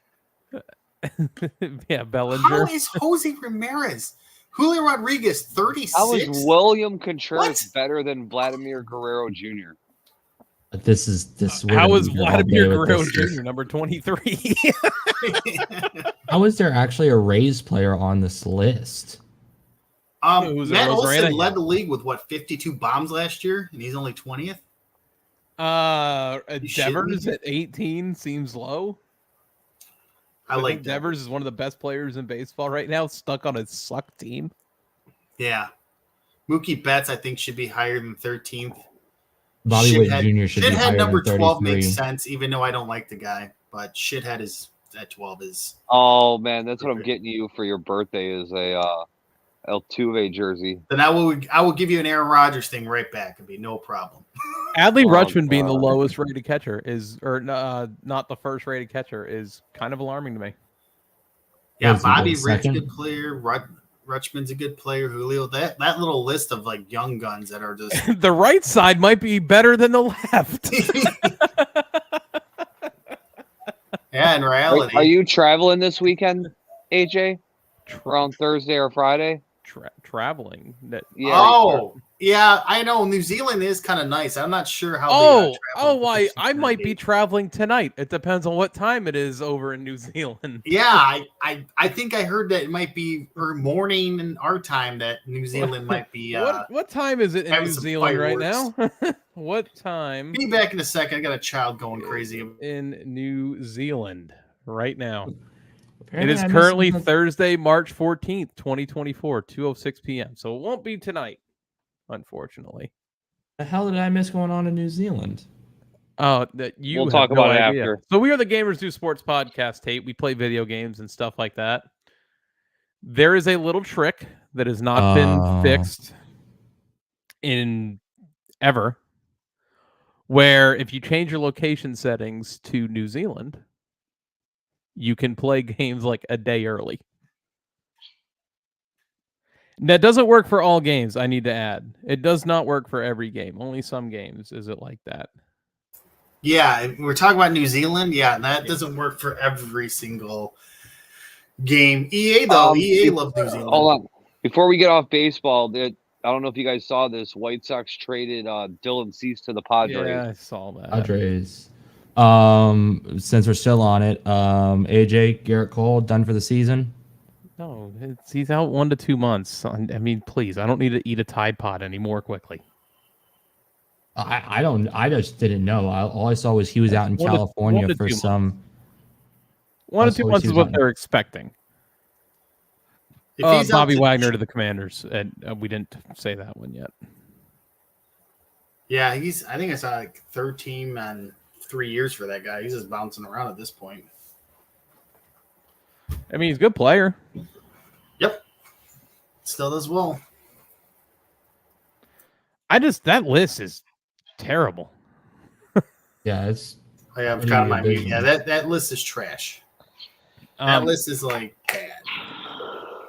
Yeah, How Bellinger. is Jose Ramirez? Julio Rodriguez, 36? How is William Contreras better than Vladimir Guerrero Jr.? This is How is Vladimir Guerrero Jr. number 23? How is there actually a Rays player on this list? Who's Matt it, Olson Rosarena? led the league with 52 bombs last year, and he's only 20th. Devers at 18 seems low. I like think Devers is one of the best players in baseball right now, stuck on a suck team. Yeah. Mookie Betts, I think, should be higher than 13th. Bobby Witt Jr. should be higher Shithead number than 12 33. makes sense, even though I don't like the guy. But Shithead is at 12 is. Oh man, that's what I'm getting you for your birthday is a Altuve jersey. Then I will give you an Aaron Rodgers thing right back. It'd be no problem. Adley Oh, Rutschman being the God. lowest rated catcher not the first rated catcher is kind of alarming to me. Yeah, Was he Bobby the Rich, second? good player. Rutschman's a good player. Julio, that little list of like young guns that are just. The right side might be better than the left. Yeah, in reality. Are you traveling this weekend, AJ? Around Thursday or Friday? Traveling. Yeah. Oh, yeah, I know. New Zealand is kind of nice. I'm not sure how. I might be traveling tonight. It depends on what time it is over in New Zealand. Yeah, I think I heard that it might be morning in our time that New Zealand might be. What time is it in having New some Zealand right fireworks. now? What time Be back in a second. I got a child going crazy. in New Zealand right now? It Apparently is I missed currently something. Thursday, March 14th, 2024, 2:06 p.m. So it won't be tonight, unfortunately. The hell did I miss going on in New Zealand? Oh, that you We'll have talk no about it idea. after. So we are the Gamers Do Sports podcast, Tate. We play video games and stuff like that. There is a little trick that has not been fixed in ever, where if you change your location settings to New Zealand, you can play games like a day early. That doesn't work for all games, I need to add. It does not work for every game. Only some games is it like that. Yeah, we're talking about New Zealand. Yeah, that doesn't work for every single game. EA though, EA loves New Zealand. Hold on. Before we get off baseball, I don't know if you guys saw this. White Sox traded Dylan Cease to the Padres. Yeah, I saw that. Padres. Since we're still on it, AJ Garrett Cole done for the season. No, he's out 1 to 2 months. I mean, please, I don't need to eat a Tide Pod any more quickly. I just didn't know. All I saw was he was out in 1 to California 2 for months. some. 1 to 2 months is what they're expecting. If he's out Bobby to- Wagner to the Commanders, and we didn't say that one yet. Yeah, I think I saw like third team and 3 years for that guy. He's just bouncing around at this point. I mean, he's a good player. Yep. Still does well. That list is terrible. Yeah, it's. I have What do kind of you my envision? yeah. That list is trash. That list is like bad.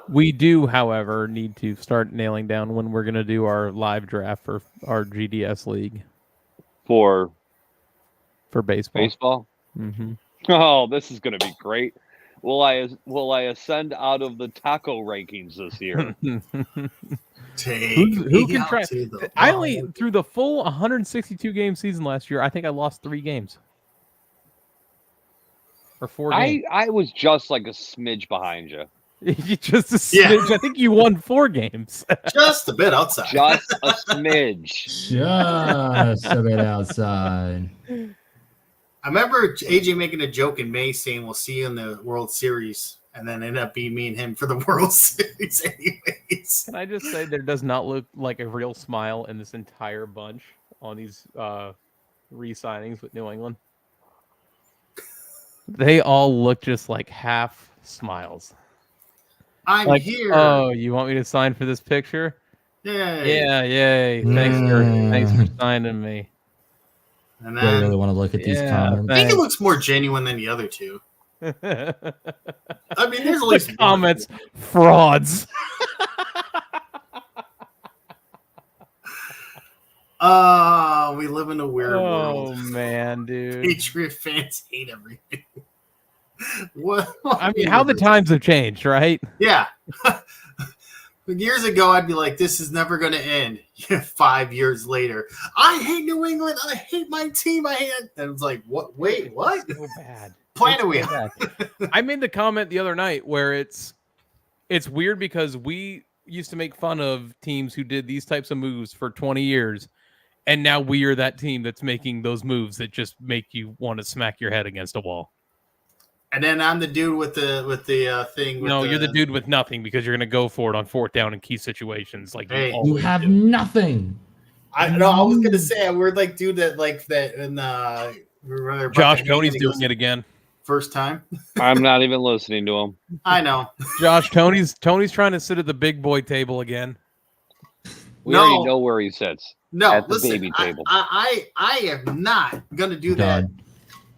We do, however, need to start nailing down when we're going to do our live draft for our GDS league For baseball. baseball? Mm-hmm. Oh, this is going to be great. Will I ascend out of the taco rankings this year? Who can try? I only through the full 162 game season last year. I think I lost 3 games or 4 games. I was just like a smidge behind you. Just a smidge. I think you won 4 games. Just a bit outside. Just a smidge. Just a bit outside. I remember AJ making a joke in May saying we'll see you in the World Series, and then ended up being me and him for the World Series anyways. Can I just say there does not look like a real smile in this entire bunch on these re-signings with New England? They all look just like half smiles. I'm Like, here. oh, you want me to sign for this picture? Yay. Yeah, yay. Thanks for signing me. And I then really want to look at these comments. I think it looks more genuine than the other two. I mean, there's at least The comments, frauds. We live in a weird world. Oh man, dude. Patriot fans hate everything. What? I mean, how the times have changed, right? Yeah. Years ago, I'd be like, "This is never going to end." 5 years later, I hate New England. I hate my team. I hate it. And it's like, what? Wait, what? So bad. Plan are we? So bad. I made the comment the other night where it's weird because we used to make fun of teams who did these types of moves for 20 years, and now we are that team that's making those moves that just make you want to smack your head against a wall. And then I'm the dude with the thing. With You're the dude with nothing because you're going to go for it on 4th down in key situations. Like Hey, you You always have do. nothing. I was gonna say we're like dude that like that, and Josh Coney's doing it again. First time. I'm not even listening to him. I know. Josh, Tony's trying to sit at the big boy table again. We already know where he sits. No, at the listen, baby table. I am not gonna do that.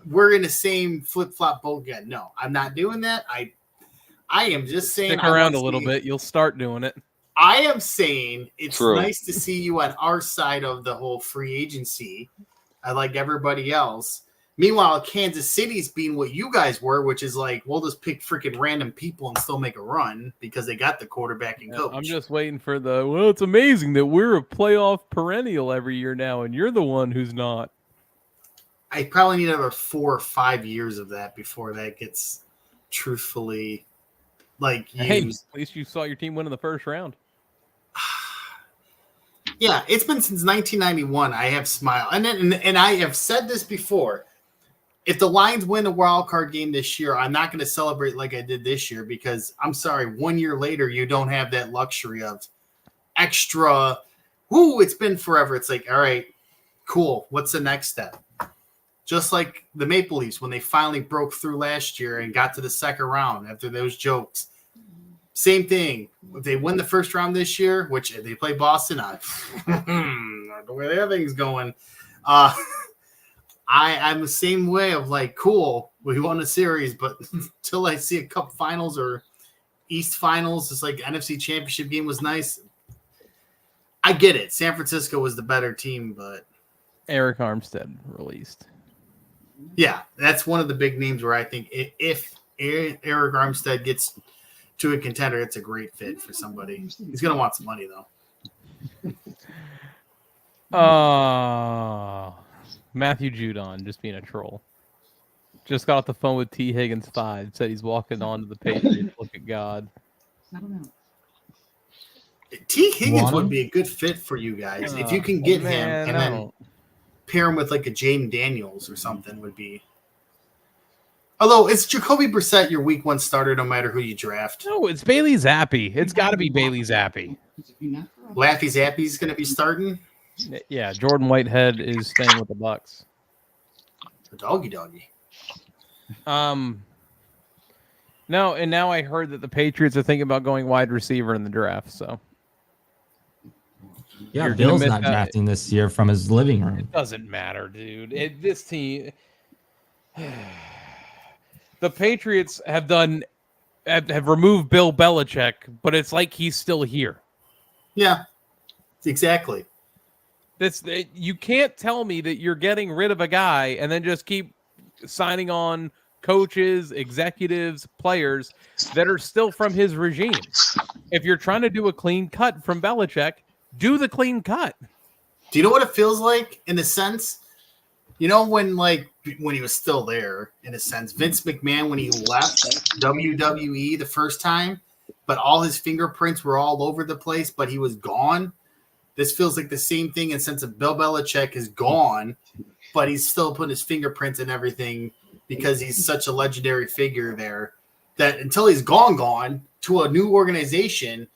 We're in the same flip flop boat again. No, I'm not doing that. I am just saying. Stick around a little bit. You'll start doing it. I am saying it's True. nice to see you on our side of the whole free agency. I like everybody else. Meanwhile, Kansas City's being what you guys were, which is like, we'll just pick freaking random people and still make a run because they got the quarterback and coach. I'm just waiting for well, it's amazing that we're a playoff perennial every year now, and you're the one who's not. I probably need another 4 or 5 years of that before that gets truthfully used. Hey, at least you saw your team win in the first round. Yeah, it's been since 1991. I have smiled. And I have said this before. If the Lions win a wild card game this year, I'm not going to celebrate like I did this year because I'm sorry, 1 year later, you don't have that luxury of extra. Ooh, it's been forever. It's like, all right, cool. What's the next step? Just like the Maple Leafs when they finally broke through last year and got to the second round after those jokes. Same thing. If they win the first round this year, which they play Boston, I don't know where their thing's going. I'm the same way of like, cool, we won a series, but until I see a Cup Finals or East Finals, it's like NFC Championship game was nice. I get it. San Francisco was the better team, but Eric Armstead released. Yeah, that's one of the big names where I think if Eric Armstead gets to a contender, it's a great fit for somebody. He's going to want some money, though. Matthew Judon just being a troll. Just got off the phone with T. Higgins 5. Said he's walking on to the Patriots. Look at God. T. Higgins would be a good fit for you guys. If you can get him and then pair him with like a Jaden Daniels or something would be. Although it's Jacoby Brissett, your week 1 starter, no matter who you draft. No, it's Bailey Zappi. It's got to be Bailey Zappi. Laffy Zappy's going to be starting. Yeah, Jordan Whitehead is staying with the Bucks. The doggy. No, and now I heard that the Patriots are thinking about going wide receiver in the draft. So yeah, Bill's not drafting this year from his living room. It doesn't matter, dude. This team, the Patriots have removed Bill Belichick, but it's like he's still here. Yeah, exactly. You can't tell me that you're getting rid of a guy and then just keep signing on coaches, executives, players that are still from his regime. If you're trying to do a clean cut from Belichick, do the clean cut. Do you know what it feels like in a sense? You know, when he was still there, in a sense, Vince McMahon, when he left WWE the first time, but all his fingerprints were all over the place, but he was gone. This feels like the same thing in the sense of Bill Belichick is gone, but he's still putting his fingerprints in everything because he's such a legendary figure there that until he's gone to a new organization,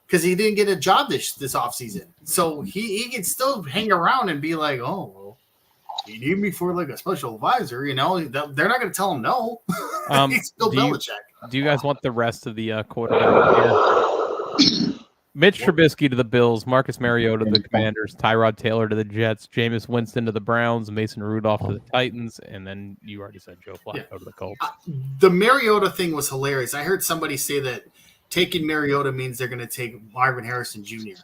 because he didn't get a job this offseason. So he can still hang around and be like, oh, well, you need me for like a special advisor, you know? They're not going to tell him no. He's still Belichick. Do you guys want the rest of the quarterback here? Mitch Trubisky to the Bills, Marcus Mariota to the Commanders, Tyrod Taylor to the Jets, Jameis Winston to the Browns, Mason Rudolph to the Titans, and then you already said Joe Flacco to the Colts. The Mariota thing was hilarious. I heard somebody say that taking Mariota means they're going to take Marvin Harrison Jr.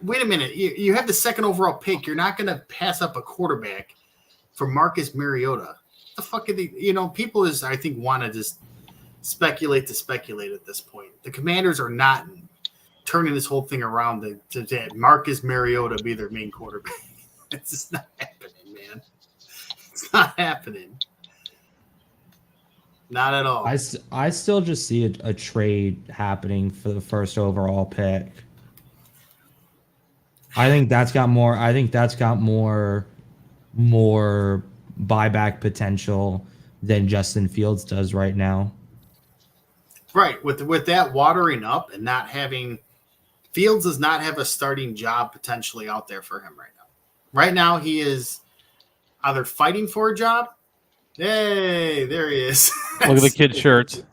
Wait a minute. You have the second overall pick. You're not going to pass up a quarterback for Marcus Mariota. What the fuck are they? You know, people I think, want to just speculate at this point. The Commanders are not turning this whole thing around to have Marcus Mariota be their main quarterback. It's just not happening, man. It's not happening. Not at all. I still just see a trade happening for the first overall pick. I think that's got more buyback potential than Justin Fields does right now. Right, with that watering up and not having – Fields does not have a starting job potentially out there for him right now. Right now he is either fighting for a job Hey, there he is. Look at the kid shirts.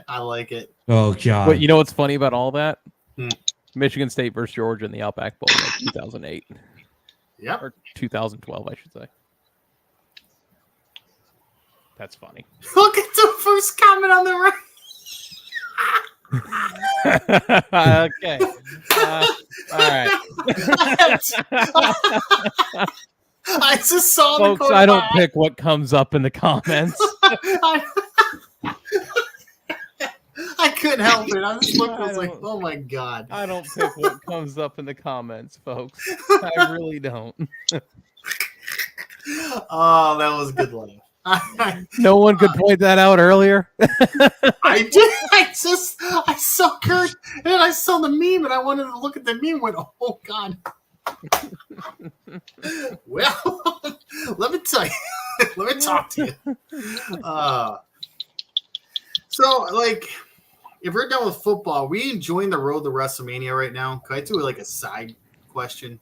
I like it. Oh God. But you know what's funny about all that? Hmm. Michigan State versus Georgia in the Outback Bowl, like 2008 Yep. or 2012, I should say. That's funny. Look at the first comment on the right. Okay. All right. I just saw Folks, I don't pick what comes up in the comments. I couldn't help it. I just looked. I was like, "Oh my god!" I don't pick what comes up in the comments, folks. I really don't. Oh, that was a good laugh. No one could point that out earlier. I did. I saw Kurt and I saw the meme and I wanted to look at the meme and went, "Oh god." Well, let me tell you. Let me talk to you. So, like, if we're done with football, are we enjoying the road to WrestleMania right now? Could I do like a side question?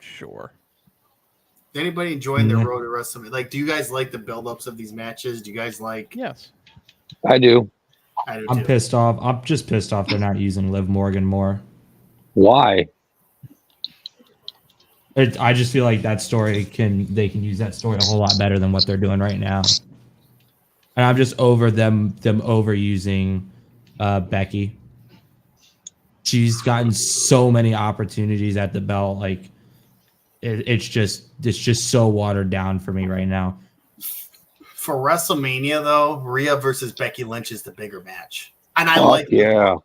Sure. Is anybody enjoying the road to WrestleMania? Like, do you guys like the build-ups of these matches? Do you guys like? Yes. I do. I do I'm too. pissed off. I'm just pissed off they're not using Liv Morgan more. Why? I just feel like that story they can use that story a whole lot better than what they're doing right now. And I'm just over them overusing Becky. She's gotten so many opportunities at the belt. Like it's just so watered down for me right now. For WrestleMania, though, Rhea versus Becky Lynch is the bigger match, and I like. Yeah.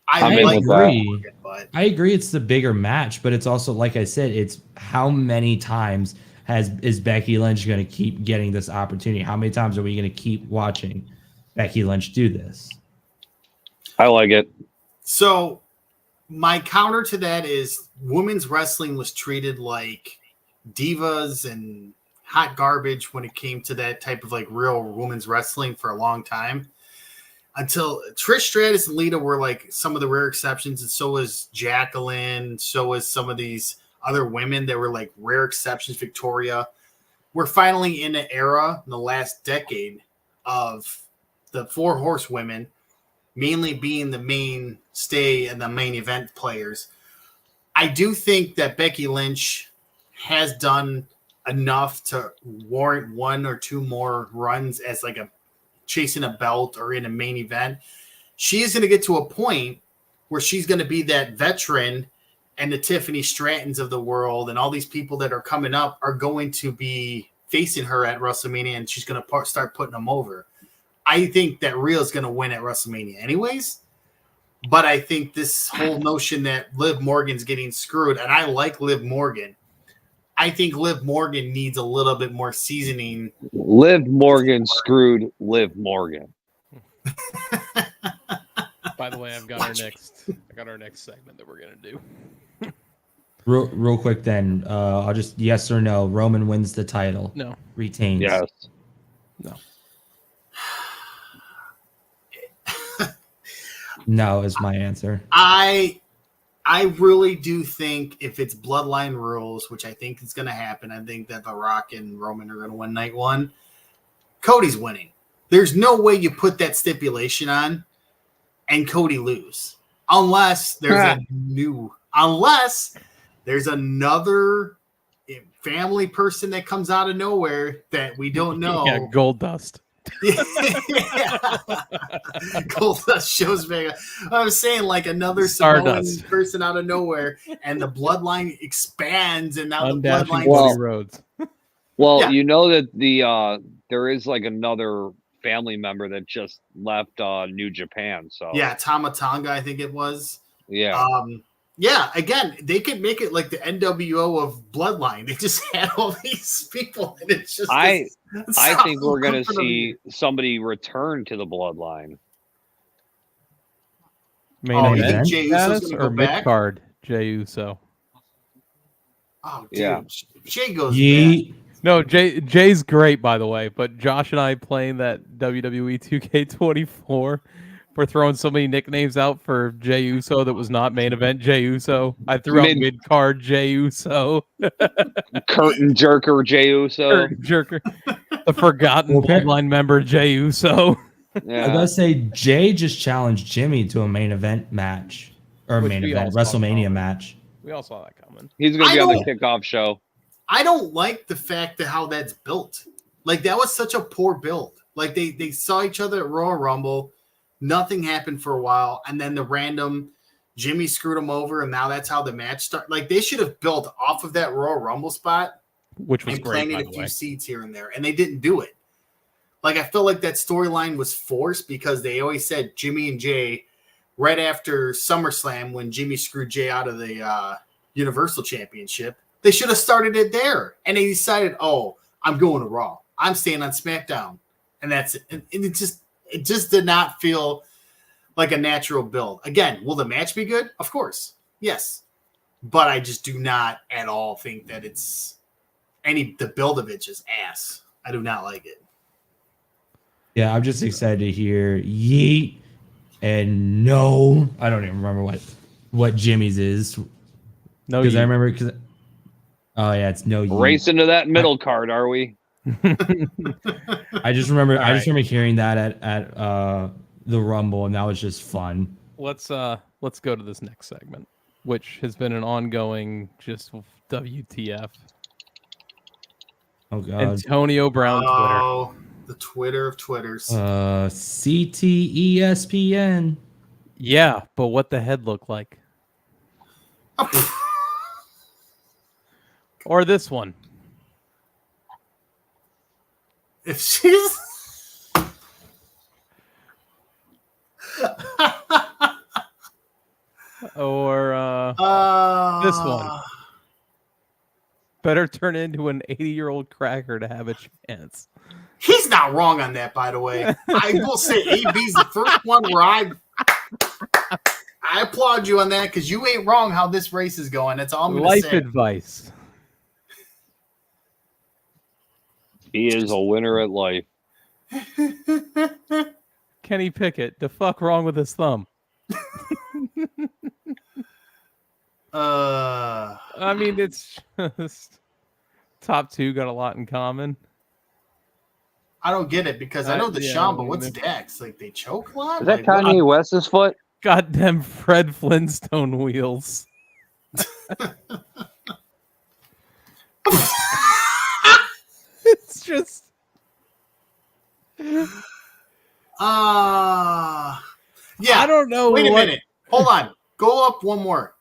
I like agree. that. But I agree it's the bigger match, but it's also, like I said, it's how many times is Becky Lynch going to keep getting this opportunity? How many times are we going to keep watching Becky Lynch do this? I like it. So my counter to that is women's wrestling was treated like divas and hot garbage when it came to that type of like real women's wrestling for a long time. Until Trish Stratus and Lita were like some of the rare exceptions, and so was Jacqueline, so was some of these other women that were like rare exceptions. Victoria. We're finally in an era in the last decade of the 4 horsewomen, mainly being the mainstay and the main event players. I do think that Becky Lynch has done enough to warrant 1 or 2 more runs as like a chasing a belt or in a main event. She is going to get to a point where she's going to be that veteran, and the Tiffany Strattons of the world and all these people that are coming up are going to be facing her at WrestleMania, and she's going to start putting them over. I think that Rhea is going to win at WrestleMania anyways, but I think this whole notion that Liv Morgan's getting screwed, and I like Liv Morgan, I think Liv Morgan needs a little bit more seasoning. Liv Morgan screwed Liv Morgan. By the way, I got our next segment that we're gonna do. Real quick, then I'll just yes or no. Roman wins the title. No. Retains. Yes. No. No is my answer. I really do think if it's bloodline rules, which I think is going to happen, I think that The Rock and Roman are going to win night 1. Cody's winning. There's no way you put that stipulation on and Cody lose. Unless there's another family person that comes out of nowhere that we don't know. Yeah, Gold Dust. Goldust shows Vega. I was saying like another Samoan person out of nowhere, and the bloodline expands, and now the bloodline Roads. Well, Yeah. you know that there is like another family member that just left New Japan. So yeah, Tama Tonga, I think it was. yeah. Yeah, again, they could make it like the NWO of Bloodline. They just had all these people, and it's just. I think we're going to see somebody return to the Bloodline. Main Oh, you event think Jey Uso's status gonna or go mid back? card Jey Uso? Oh, dude. Yeah. Jay goes back. Yeet. No, Jay's great, by the way. But Josh and I playing that WWE 2K24. We're throwing so many nicknames out for Jey Uso that was not main event Jey Uso. I threw out mid card Jey Uso. Curtain jerker Jey Uso. Curtain jerker. The forgotten Bloodline member, Jey Uso. Yeah. I gotta say, Jay just challenged Jimmy to a main event match. Or Which main we event, all saw WrestleMania coming. match. We all saw that coming. He's going to be on the kickoff show. I don't like the fact that how that's built. Like, that was such a poor build. Like, they saw each other at Royal Rumble. Nothing happened for a while. And then the random Jimmy screwed him over, and now that's how the match started. Like, they should have built off of that Royal Rumble spot. Which was and great, planted by a the few way. seeds here and there. And they didn't do it. Like, I feel like that storyline was forced because they always said Jimmy and Jay right after SummerSlam when Jimmy screwed Jay out of the Universal Championship. They should have started it there. And they decided, oh, I'm going to Raw. I'm staying on SmackDown. And that's it. And it just did not feel like a natural build. Again, will the match be good? Of course. Yes. But I just do not at all think that the build of it just ass. I do not like it. Yeah, I'm just excited to hear Yeet and no. I don't even remember what Jimmy's is. No, because I remember oh yeah, it's no Yeet. Race into that middle card, are we? I just remember. All remember hearing that at the Rumble, and that was just fun. Let's go to this next segment, which has been an ongoing just WTF. Oh god, Antonio Brown Twitter. Oh, the Twitter of Twitters. CTESPN. Yeah, but what the head look like? Or this one. If she's or this one. Better turn into an 80-year-old cracker to have a chance. He's not wrong on that, by the way. I will say AB's the first one where I applaud you on that because you ain't wrong how this race is going. That's all I'm going to Life say. advice. He is a winner at life. Kenny Pickett, the fuck wrong with his thumb? I mean, it's just top two got a lot in common. I don't get it because I know the Sean, but I what's mean, Dax? Like they choke a lot? Is that Like, Kanye West's foot? Goddamn Fred Flintstone wheels. It's just yeah. I don't know. Wait a minute. Hold on. Go up one more.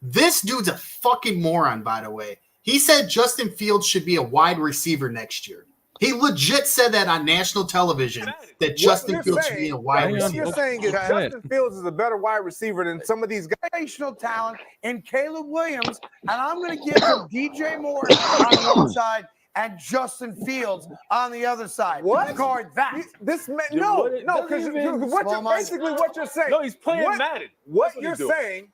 This dude's a fucking moron, by the way. He said Justin Fields should be a wide receiver next year. He legit said that on national television that Justin Fields should be a wide receiver. What you're saying is Justin Fields is a better wide receiver than some of these generational talent in Caleb Williams, and I'm going to give him DJ Moore on one side and Justin Fields on the other side. What? Guard that. This man, no, because basically what you're saying. No, he's playing Madden. What you're saying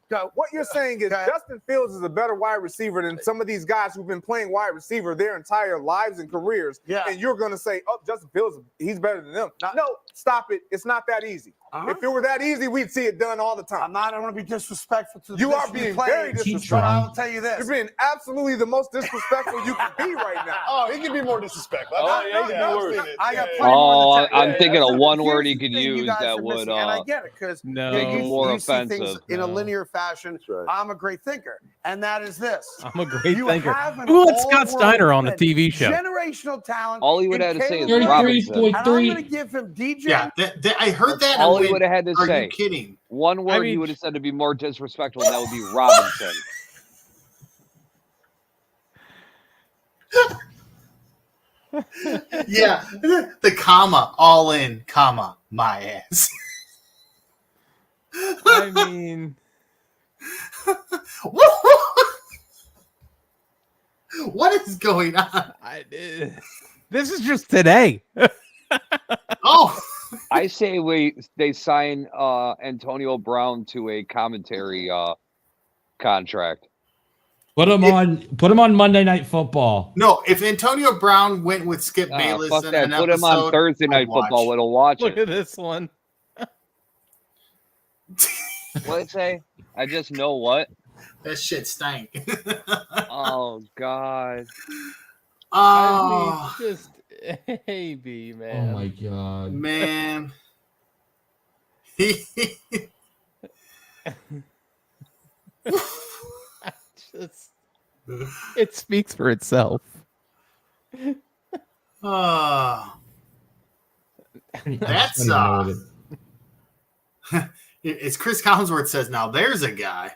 is Justin Fields is a better wide receiver than some of these guys who've been playing wide receiver their entire lives and careers. Yeah. And you're going to say, oh, Justin Fields, he's better than them. No, stop it. It's not that easy. If it were that easy, we'd see it done all the time. I don't want to be disrespectful to the You are being very disrespectful. But I will tell you this. You're being absolutely the most disrespectful you can be right now. Oh, he can be more disrespectful. I got plenty Oh, more to I'm thinking of one Here's word he the could thing you use guys that are would missing, and I get it because more you see things offensive. in a linear fashion. Right. I'm a great thinker, and that is this. I'm a great You thinker. have an Who let Scott all-world Steiner on a kid, TV show? Generational talent. All he would have in had to say is Caleb Williams, Robinson. and I'm going to give him DJ. Yeah, I heard that. All and he went, would have had to Are say. you kidding? One word he would have said to be more disrespectful, and that would be Robinson. Yeah, the comma, all in, comma, my ass. I mean, what is going on? This is just today. Oh, I say they sign Antonio Brown to a commentary contract. Put him on Monday Night Football. no, if Antonio Brown went with Skip Bayless Fuck in that. an Put him on episode, Thursday Night I'd watch. Football. We'll watch Look it. at this one. What'd it say? I just know what. That shit stank. Oh God. Oh, I mean, just AB, man. Oh my god. Man. It speaks for itself. That's it's Chris Collinsworth says, now there's a guy.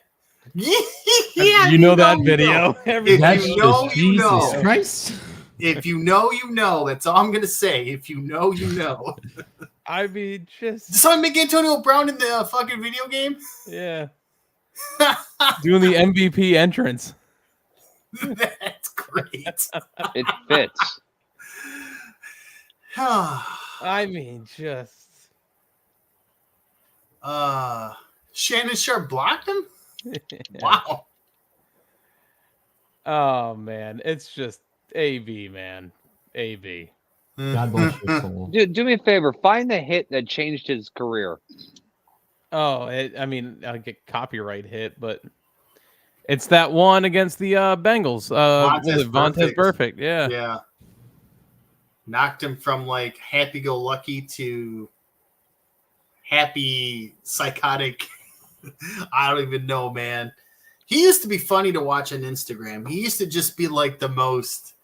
Yeah, you know that video. If you know, you Jesus know. Christ. If you know, you know. That's all I'm gonna say. If you know, you know. I mean, just so make Antonio Brown in the fucking video game. Yeah. Doing the MVP entrance. That's great. It fits. I mean, just Shannon Sharp blocked him. Wow. Oh man, it's just AB, man. AB. God bless your soul. Do me a favor. Find the hit that changed his career. Oh, I mean, I get copyright hit, but it's that one against the Bengals. Vontaze Perfect. Yeah. Yeah. Knocked him from like happy-go-lucky to happy psychotic. I don't even know, man. He used to be funny to watch on Instagram. He used to just be like the most.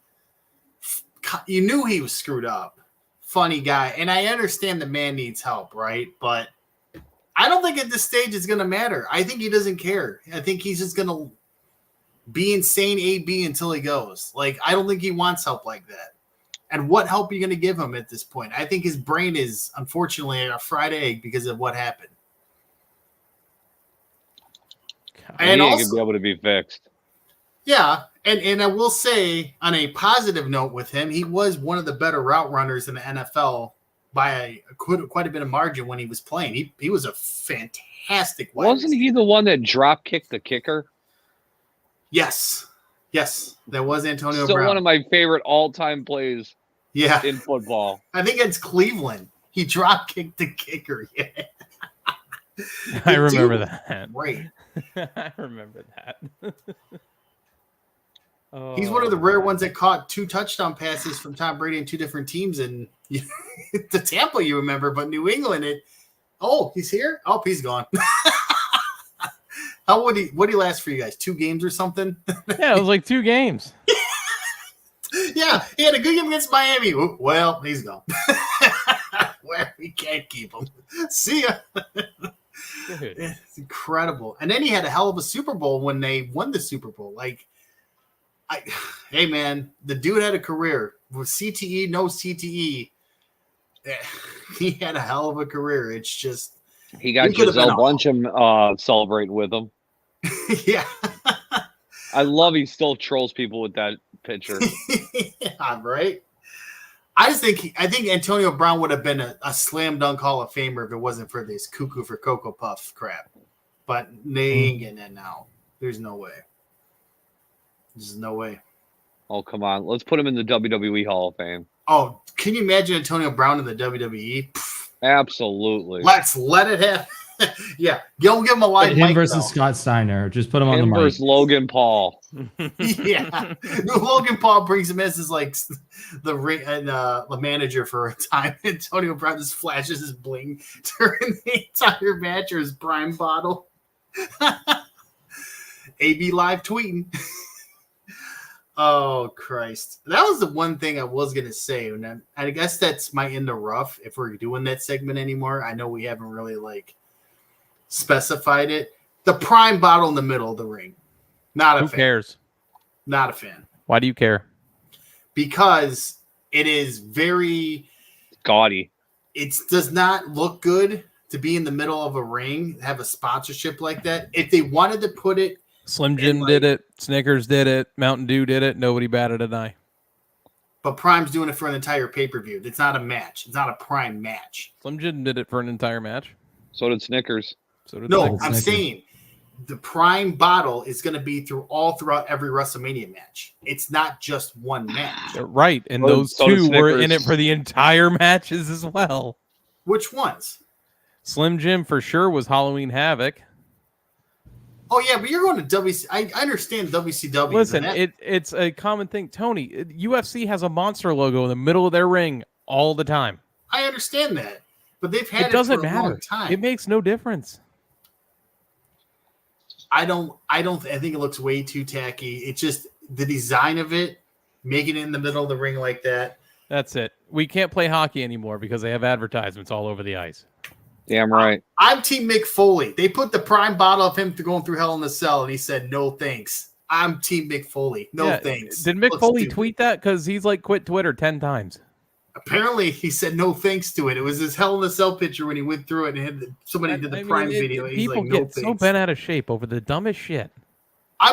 You knew he was screwed up. Funny guy. And I understand the man needs help, right? But I don't think at this stage it's going to matter. I think he doesn't care. I think he's just going to be insane AB until he goes. Like, I don't think he wants help like that. And what help are you going to give him at this point? I think his brain is, unfortunately, a fried egg because of what happened. And also, to be able to be fixed. Yeah, and I will say, on a positive note with him, he was one of the better route runners in the NFL by quite a bit of margin when he was playing. He was a fantastic wide Wasn't he the one that drop kicked the kicker? Yes, that was Antonio Still Brown. one of my favorite all-time plays. Yeah, in football. I think it's Cleveland. He drop kicked the kicker. Yeah. I remember that. Great. I remember that. He's one of the rare ones that caught 2 touchdown passes from Tom Brady in 2 different teams. And the Tampa you remember, but New England, he's here? Oh, he's gone. What did he last for you guys? 2 games or something? Yeah, it was like 2 games. Yeah, he had a good game against Miami. Well, he's gone. Well, we can't keep him. See ya. Dude. It's incredible. And then he had a hell of a Super Bowl when they won the Super Bowl. Hey, man, the dude had a career. With CTE, no CTE, he had a hell of a career. It's just... He got Gisele Bundchen celebrating with him. Yeah. I love he still trolls people with that picture. Yeah, right? I think Antonio Brown would have been a slam dunk Hall of Famer if it wasn't for this cuckoo for Cocoa Puff crap. But they ain't getting it now. There's no way. There's no way. Oh, come on. Let's put him in the WWE Hall of Fame. Oh, can you imagine Antonio Brown in the WWE? Absolutely. Let's let it happen. Yeah. Don't give him a live Him mic, versus though. Scott Steiner. Just put him on the mic. Versus Logan Paul. Yeah. Logan Paul brings him as his the ring and the manager for a time. Antonio Brown just flashes his bling during the entire match or his prime bottle. AB live tweeting. Oh Christ. That was the one thing I was gonna say. And I guess that's my in the rough if we're doing that segment anymore. I know we haven't really specified it. The prime bottle in the middle of the ring. Not a fan. Who cares? Not a fan. Why do you care? Because it is very gaudy. It does not look good to be in the middle of a ring, have a sponsorship like that. If they wanted to put it, Slim Jim did it, Snickers did it, Mountain Dew did it, nobody batted an eye. But Prime's doing it for an entire pay-per-view. It's not a match. It's not a Prime match. Slim Jim did it for an entire match. So did Snickers. I'm saying the Prime bottle is going to be throughout every WrestleMania match. It's not just one match. Right, and those two were in it for the entire matches as well. Which ones? Slim Jim for sure was Halloween Havoc. Oh yeah, but you're going to WC. I understand WCW. Listen, it's a common thing. Tony, UFC has a monster logo in the middle of their ring all the time. I understand that, but they've had it doesn't for a matter. long time. It makes no difference. I think it looks way too tacky. It's just the design of it, making it in the middle of the ring like that. That's it. We can't play hockey anymore because they have advertisements all over the ice. Damn right. I'm Team Mick Foley. They put the prime bottle of him going through Hell in a Cell, and he said, "No thanks." I'm Team Mick Foley. No thanks. Did Mick Foley tweet that? Because he's like quit Twitter 10 times. Apparently, he said no thanks to it. It was his Hell in a Cell picture when he went through it, and somebody did the prime video. He's People like, no get so thanks. bent out of shape over the dumbest shit. I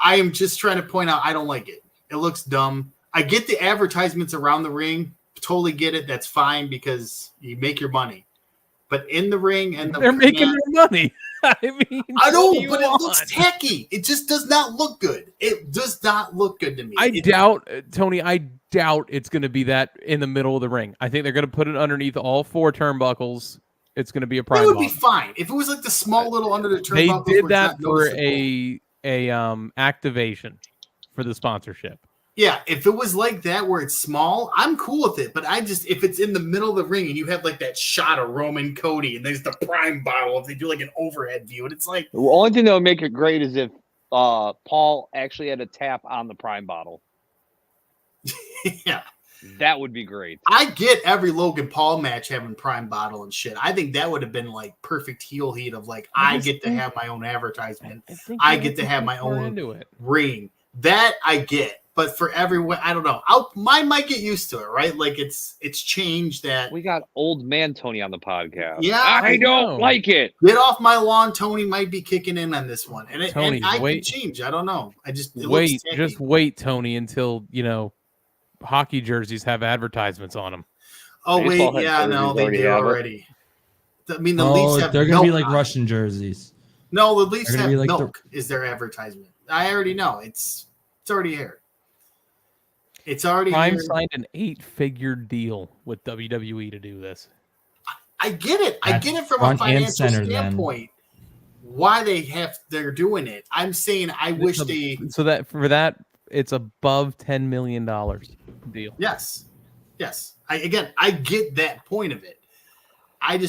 am just trying to point out I don't like it. It looks dumb. I get the advertisements around the ring. Totally get it. That's fine because you make your money. But in the ring and they're making their money. I mean, I know, but it looks tacky. It just does not look good. It does not look good to me. I doubt, Tony, it's going to be that in the middle of the ring. I think they're going to put it underneath all 4 turnbuckles. It's going to be a prime. It would be fine if it was like the small little under the turnbuckles. They did that for a activation for the sponsorship. Yeah, if it was like that where it's small, I'm cool with it. But if it's in the middle of the ring and you have like that shot of Roman Cody and there's the prime bottle, if they do like an overhead view, and it's like the only thing that would make it great is if Paul actually had a tap on the prime bottle. Yeah, that would be great. I get every Logan Paul match having prime bottle and shit. I think that would have been like perfect heel heat of like I get to have my own advertisement. I get to have my own ring. That I get. But for everyone, I don't know. Mine might get used to it, right? Like it's changed that. We got old man Tony on the podcast. Yeah, I don't like it. Get off my lawn, Tony might be kicking in on this one, and Tony, I can change. I don't know. Just wait, Tony, until hockey jerseys have advertisements on them. Oh wait, yeah, no, they do already. I mean, the Leafs have. They're gonna be like Russian jerseys. No, the Leafs have like milk. Is their advertisement? I already know. It's already here. It's already Prime here. signed an 8-figure deal with WWE to do this. I get it. I get it from a financial standpoint. Why they're doing it. I'm saying I wish they. So that for that it's above $10 million deal. Yes. I get that point of it. I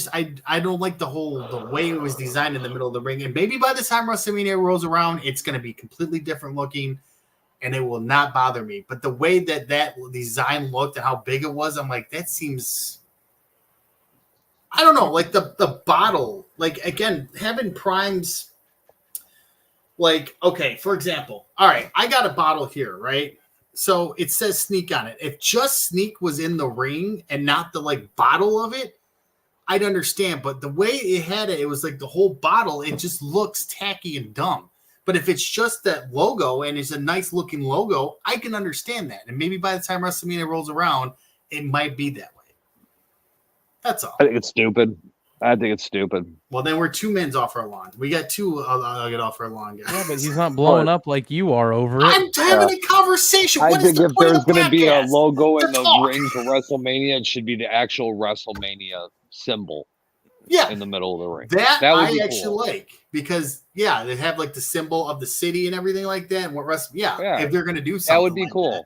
don't like the way it was designed in the middle of the ring. And maybe by the time WrestleMania rolls around, it's going to be completely different looking. And it will not bother me. But the way that design looked and how big it was, I'm like, that seems... I don't know. Like the bottle. Like, again, having primes... Like, okay, for example. All right, I got a bottle here, right? So it says Sneak on it. If just Sneak was in the ring and not the, bottle of it, I'd understand. But the way it had it was like the whole bottle. It just looks tacky and dumb. But if it's just that logo and it's a nice looking logo, I can understand that. And maybe by the time WrestleMania rolls around, it might be that way. That's all. I think it's stupid. Well, then we're 2 men's off our lawn. We got 2 I'll get off our lawn, guys. Yeah, but he's not blowing up like you are over it. I'm having a conversation. I think if there's going to be a logo in the ring for WrestleMania, it should be the actual WrestleMania symbol. Yeah, in the middle of the ring. That would I be actually cool. like because they have the symbol of the city and everything like that. And if they're gonna do something, that would be cool. That.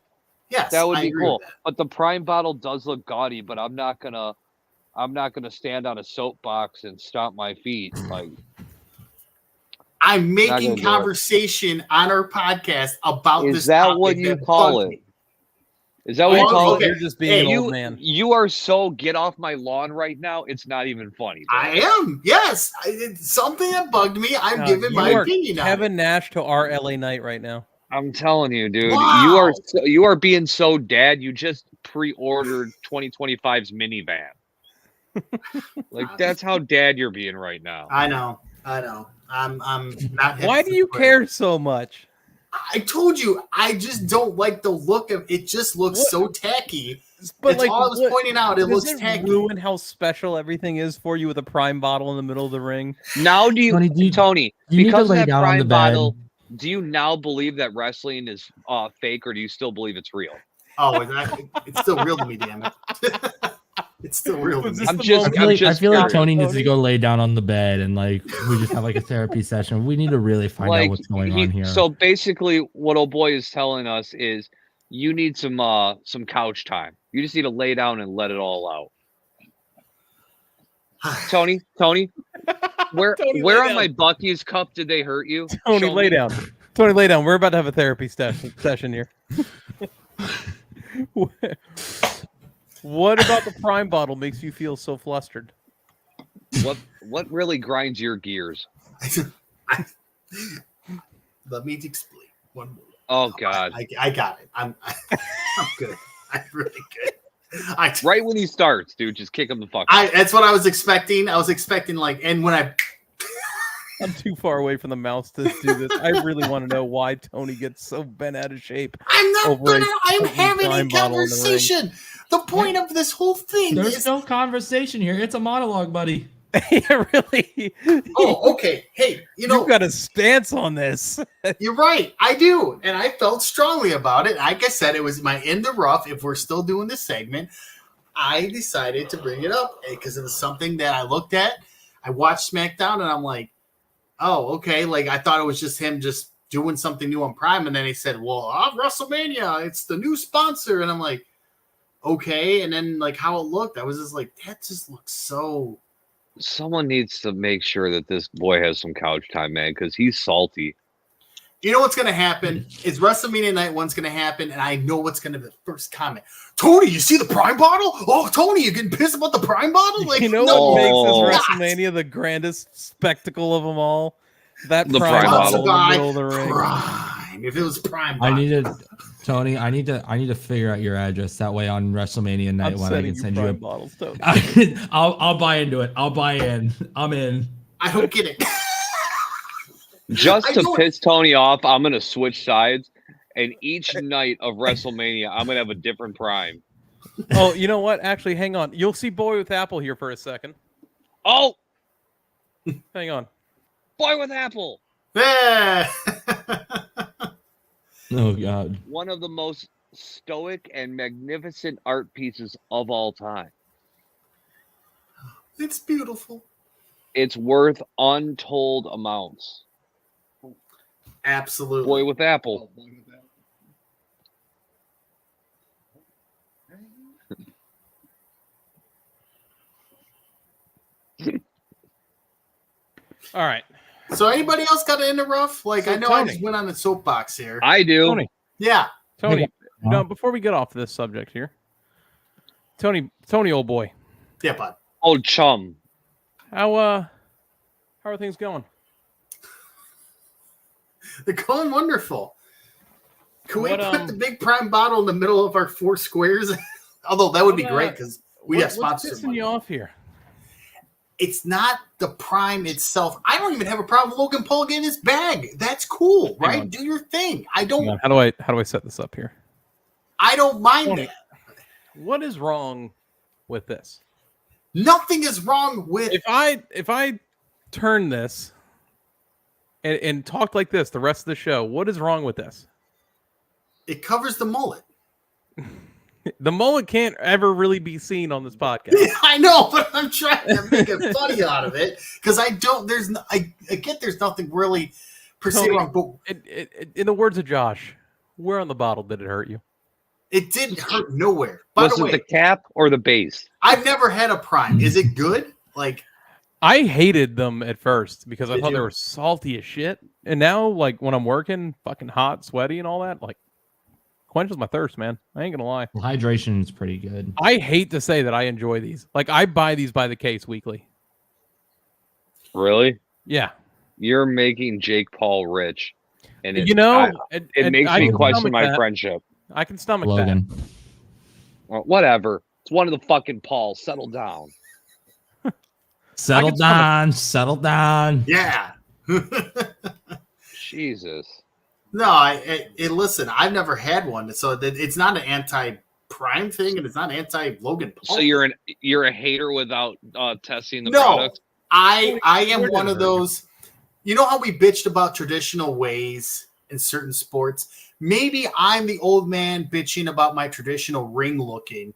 Yes, that would I be agree cool. with that. But the prime bottle does look gaudy. But I'm not gonna stand on a soapbox and stomp my feet like. I'm making conversation on our podcast about this. Is that what you call it? Is that what you call it? You're just being an old man. You are so get off my lawn right now. It's not even funny. Bro. I am. Yes. It's something that bugged me. I'm giving my opinion on Kevin Nash to our LA Knight right now. I'm telling you, dude. Wow. You are being so dad. You just pre-ordered 2025's minivan. That's how dad you're being right now. I know. I'm not. Why do you care so much? I told you, I just don't like the look of it. Just looks so tacky. But all I was pointing out. It looks tacky. Ruin how special everything is for you with a prime bottle in the middle of the ring. Now, Tony, because of that prime bottle, bed. Do you now believe that wrestling is fake, or do you still believe it's real? Oh, it's still real to me, damn it. It's still real to me. I feel like Tony needs to go lay down on the bed and like we just have like a therapy session. We need to really find out what's going on here. So basically, what old boy is telling us is you need some couch time. You just need to lay down and let it all out. Tony, where on my Bucky's cup did they hurt you? Tony, lay down. Tony, lay down. We're about to have a therapy session here. What about the Prime bottle makes you feel so flustered? What really grinds your gears? Let me explain. One more. Oh God, I got it. I'm good. I'm really good. Right when he starts, dude, just kick him the fuck out. That's what I was expecting. I was expecting and when I'm too far away from the mouse to do this. I really want to know why Tony gets so bent out of shape. I'm having a conversation. The point of this whole thing There's no conversation here. It's a monologue, buddy. Yeah, really. Oh, okay. Hey, you've got a stance on this. You're right. I do. And I felt strongly about it. Like I said, it was my in the rough. If we're still doing this segment, I decided to bring it up because it was something that I looked at. I watched SmackDown and I'm like, oh, okay. Like I thought it was just him just doing something new on Prime. And then he said, well, WrestleMania, it's the new sponsor. And I'm like, okay. And then like how it looked, I was just like, that just looks so. Someone needs to make sure that this boy has some couch time, man, because he's salty. You know what's going to happen is WrestleMania Night 1's going to happen, and I know what's going to be the first comment. Tony, you see the Prime bottle? Oh, Tony, you getting pissed about the Prime bottle? Like, you know what makes this WrestleMania the grandest spectacle of them all? That the Prime bottle in the middle of the ring. Prime. If it was Prime bottle. Tony, I need to figure out your address. That way on WrestleMania Night One, I can send you a bottle. I'll buy into it. I'll buy in. I'm in. I don't get it. Just to piss Tony off, I'm gonna switch sides, and each night of WrestleMania, I'm gonna have a different Prime. Oh, you know what? Actually, hang on. You'll see Boy with Apple here for a second. Oh, hang on. Boy with Apple. Yeah. Oh God! One of the most stoic and magnificent art pieces of all time. It's beautiful. It's worth untold amounts. Absolutely. Boy with Apple. All right. So anybody else got it in the rough? Like, So I know Tony. I just went on the soapbox here. I do. Tony. Yeah. Tony, no, before we get off this subject here, Tony, old boy. Yeah, bud. Old chum. How are things going? They're going wonderful. Can we What, put the big Prime bottle in the middle of our 4 squares? Although that would be great because we have sponsors. What's pissing you off here? It's not the Prime itself. I don't even have a problem with Logan Paul getting his bag. That's cool, Hang right? on. Do your thing. I don't. How do I set this up here? I don't mind Tony, it. What is wrong with this? Nothing is wrong with. If I turn this and talk like this the rest of the show, what is wrong with this? It covers the mullet. The mullet can't ever really be seen on this podcast. I know, but I'm trying to make it funny out of it because I don't. I get there's nothing really per se Tony, wrong, but in the words of Josh, where on the bottle did it hurt you? it didn't hurt nowhere. By Was the way, it the cap or the base? I've never had a Prime. Is it good? Like, I hated them at first because I Did thought they you? were salty as shit. And now, like, when I'm working, fucking hot, sweaty, and all that, like, quenches my thirst, man. I ain't gonna lie. Well, hydration is pretty good. I hate to say that I enjoy these. Like, I buy these by the case weekly. Really? Yeah. You're making Jake Paul rich. And it, You know, it makes I me can question stomach my that. friendship. I can stomach Logan. Well, whatever. It's one of the fucking Pauls. Settle down. Settle down. Settle down. yeah. Jesus. No, listen. I've never had one, so it's not an anti-Prime thing, and it's not anti-Logan Paul. So you're a hater without testing the No, product? I am one of those. You know how we bitched about traditional ways in certain sports? Maybe I'm the old man bitching about my traditional ring looking,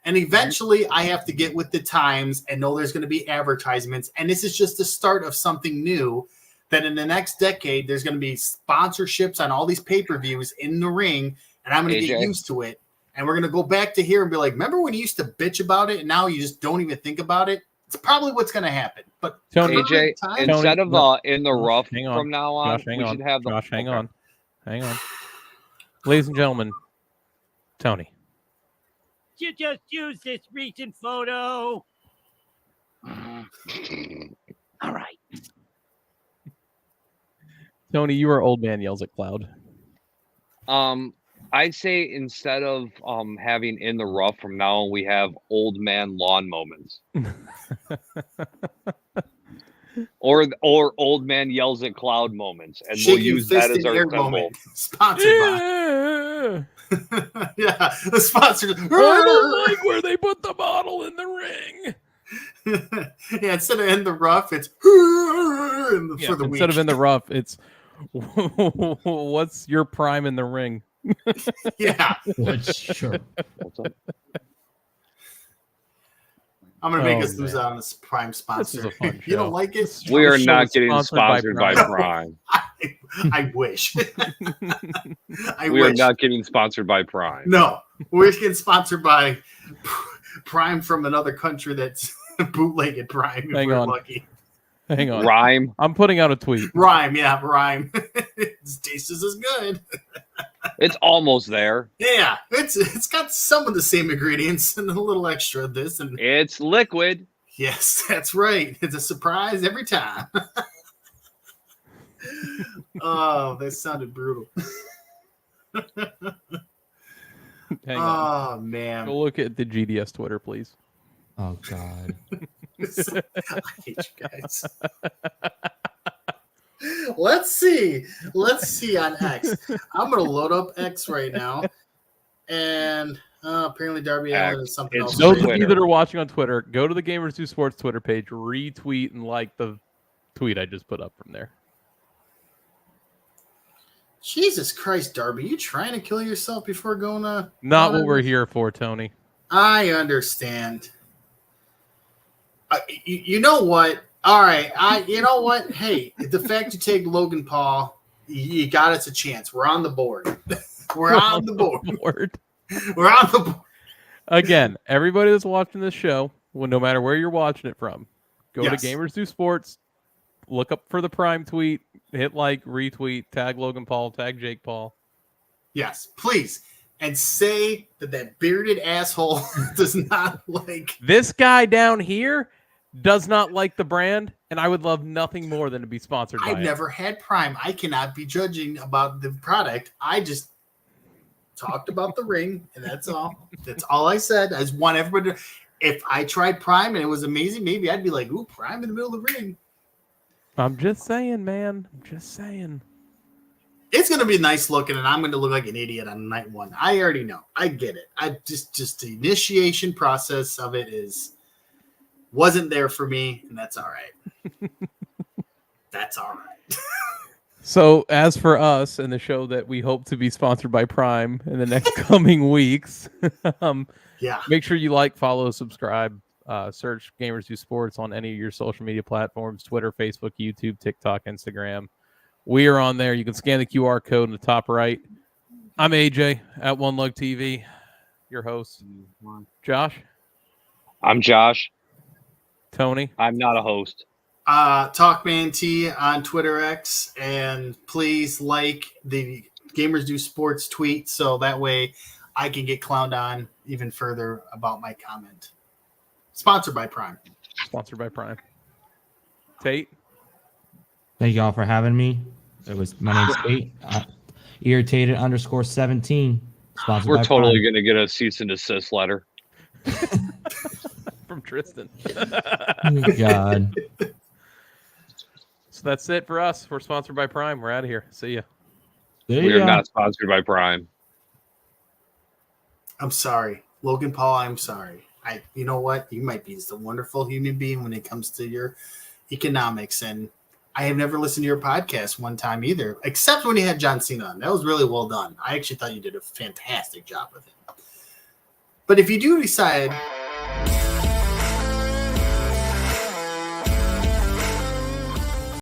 And eventually I have to get with the times and know there's going to be advertisements. And this is just the start of something new that in the next decade, there's going to be sponsorships on all these pay-per-views in the ring. And I'm going to get used to it. And we're going to go back to here and be like, remember when you used to bitch about it and now you just don't even think about it? It's probably what's going to happen. But AJ, instead of in the rough hang on. from now on, Josh, hang we on. should have the Josh, hang on. Hang on. Ladies and gentlemen, Tony. You just use this recent photo. All right. Tony, you are old man yells at cloud. I'd say instead of having in the rough from now on, we have old man lawn moments. or old man yells at cloud moments, and we'll use that as our symbol. Sponsored by. Yeah, the sponsor. I don't like where they put the bottle in the ring. Yeah, instead of in the rough, it's for the week. Instead of in the rough, it's what's your prime in the ring? Yeah. Sure. I'm going to make us lose out on this Prime sponsor. You don't like it? We are not getting sponsored by Prime. I wish. We are not getting sponsored by Prime. No, we're getting sponsored by Prime from another country that's bootlegged Prime. Hang on. Lucky. Hang on. Rhyme. I'm putting out a tweet. Rhyme. It tastes as good. It's almost there. Yeah, it's got some of the same ingredients and a little extra of this, and it's liquid. Yes, that's right. It's a surprise every time. Oh, that sounded brutal. Hang on. Oh man. Go look at the GDS Twitter, please. Oh God. I hate you guys. Let's see on X. I'm gonna load up X right now, and apparently Darby Allin is something else. Those of you that are watching on Twitter, go to the Gamers Do Sports Twitter page, retweet and like the tweet I just put up from there. Jesus Christ, Darby, you trying to kill yourself before going to? Not what we're here for, Tony. I understand. You know what? All right, you know what? Hey, the fact you take Logan Paul, you got us a chance. We're on the board. We're on the board. We're on the board. Again, everybody that's watching this show, well, no matter where you're watching it from, go to Gamers Do Sports, look up for the Prime tweet, hit like, retweet, tag Logan Paul, tag Jake Paul. Yes, please. And say that bearded asshole does not like... This guy down here does not like the brand, and I would love nothing more than to be sponsored by it. I've never had Prime. I cannot be judging about the product. I just talked about the ring, and that's all. That's all I said. I just want everybody to... If I tried Prime and it was amazing, maybe I'd be like, ooh, Prime in the middle of the ring. I'm just saying, man. I'm just saying. It's going to be nice looking, and I'm going to look like an idiot on night one. I already know. I get it. I just the initiation process of it wasn't there for me, and that's all right. That's all right. So, as for us and the show that we hope to be sponsored by Prime in the next coming weeks, make sure you like, follow, subscribe, search Gamers Do Sports on any of your social media platforms, Twitter, Facebook, YouTube, TikTok, Instagram. We are on there. You can scan the QR code in the top right. I'm AJ at One Lug TV, your host. Josh? I'm Josh. Tony? I'm not a host. Talkman T on Twitter X, and please like the Gamers Do Sports tweet so that way I can get clowned on even further about my comment. Sponsored by Prime. Sponsored by Prime. Tate? Thank y'all for having me. My name's Tate. Irritated _17. Sponsored We're by totally Prime. going to get a cease and desist letter. From Tristan. Oh, God. So that's it for us. We're sponsored by Prime. We're out of here. See ya. We are not sponsored by Prime. I'm sorry. Logan Paul, I'm sorry. You know what? You might be just a wonderful human being when it comes to your economics, and I have never listened to your podcast one time either, except when you had John Cena on. That was really well done. I actually thought you did a fantastic job with it. But if you do decide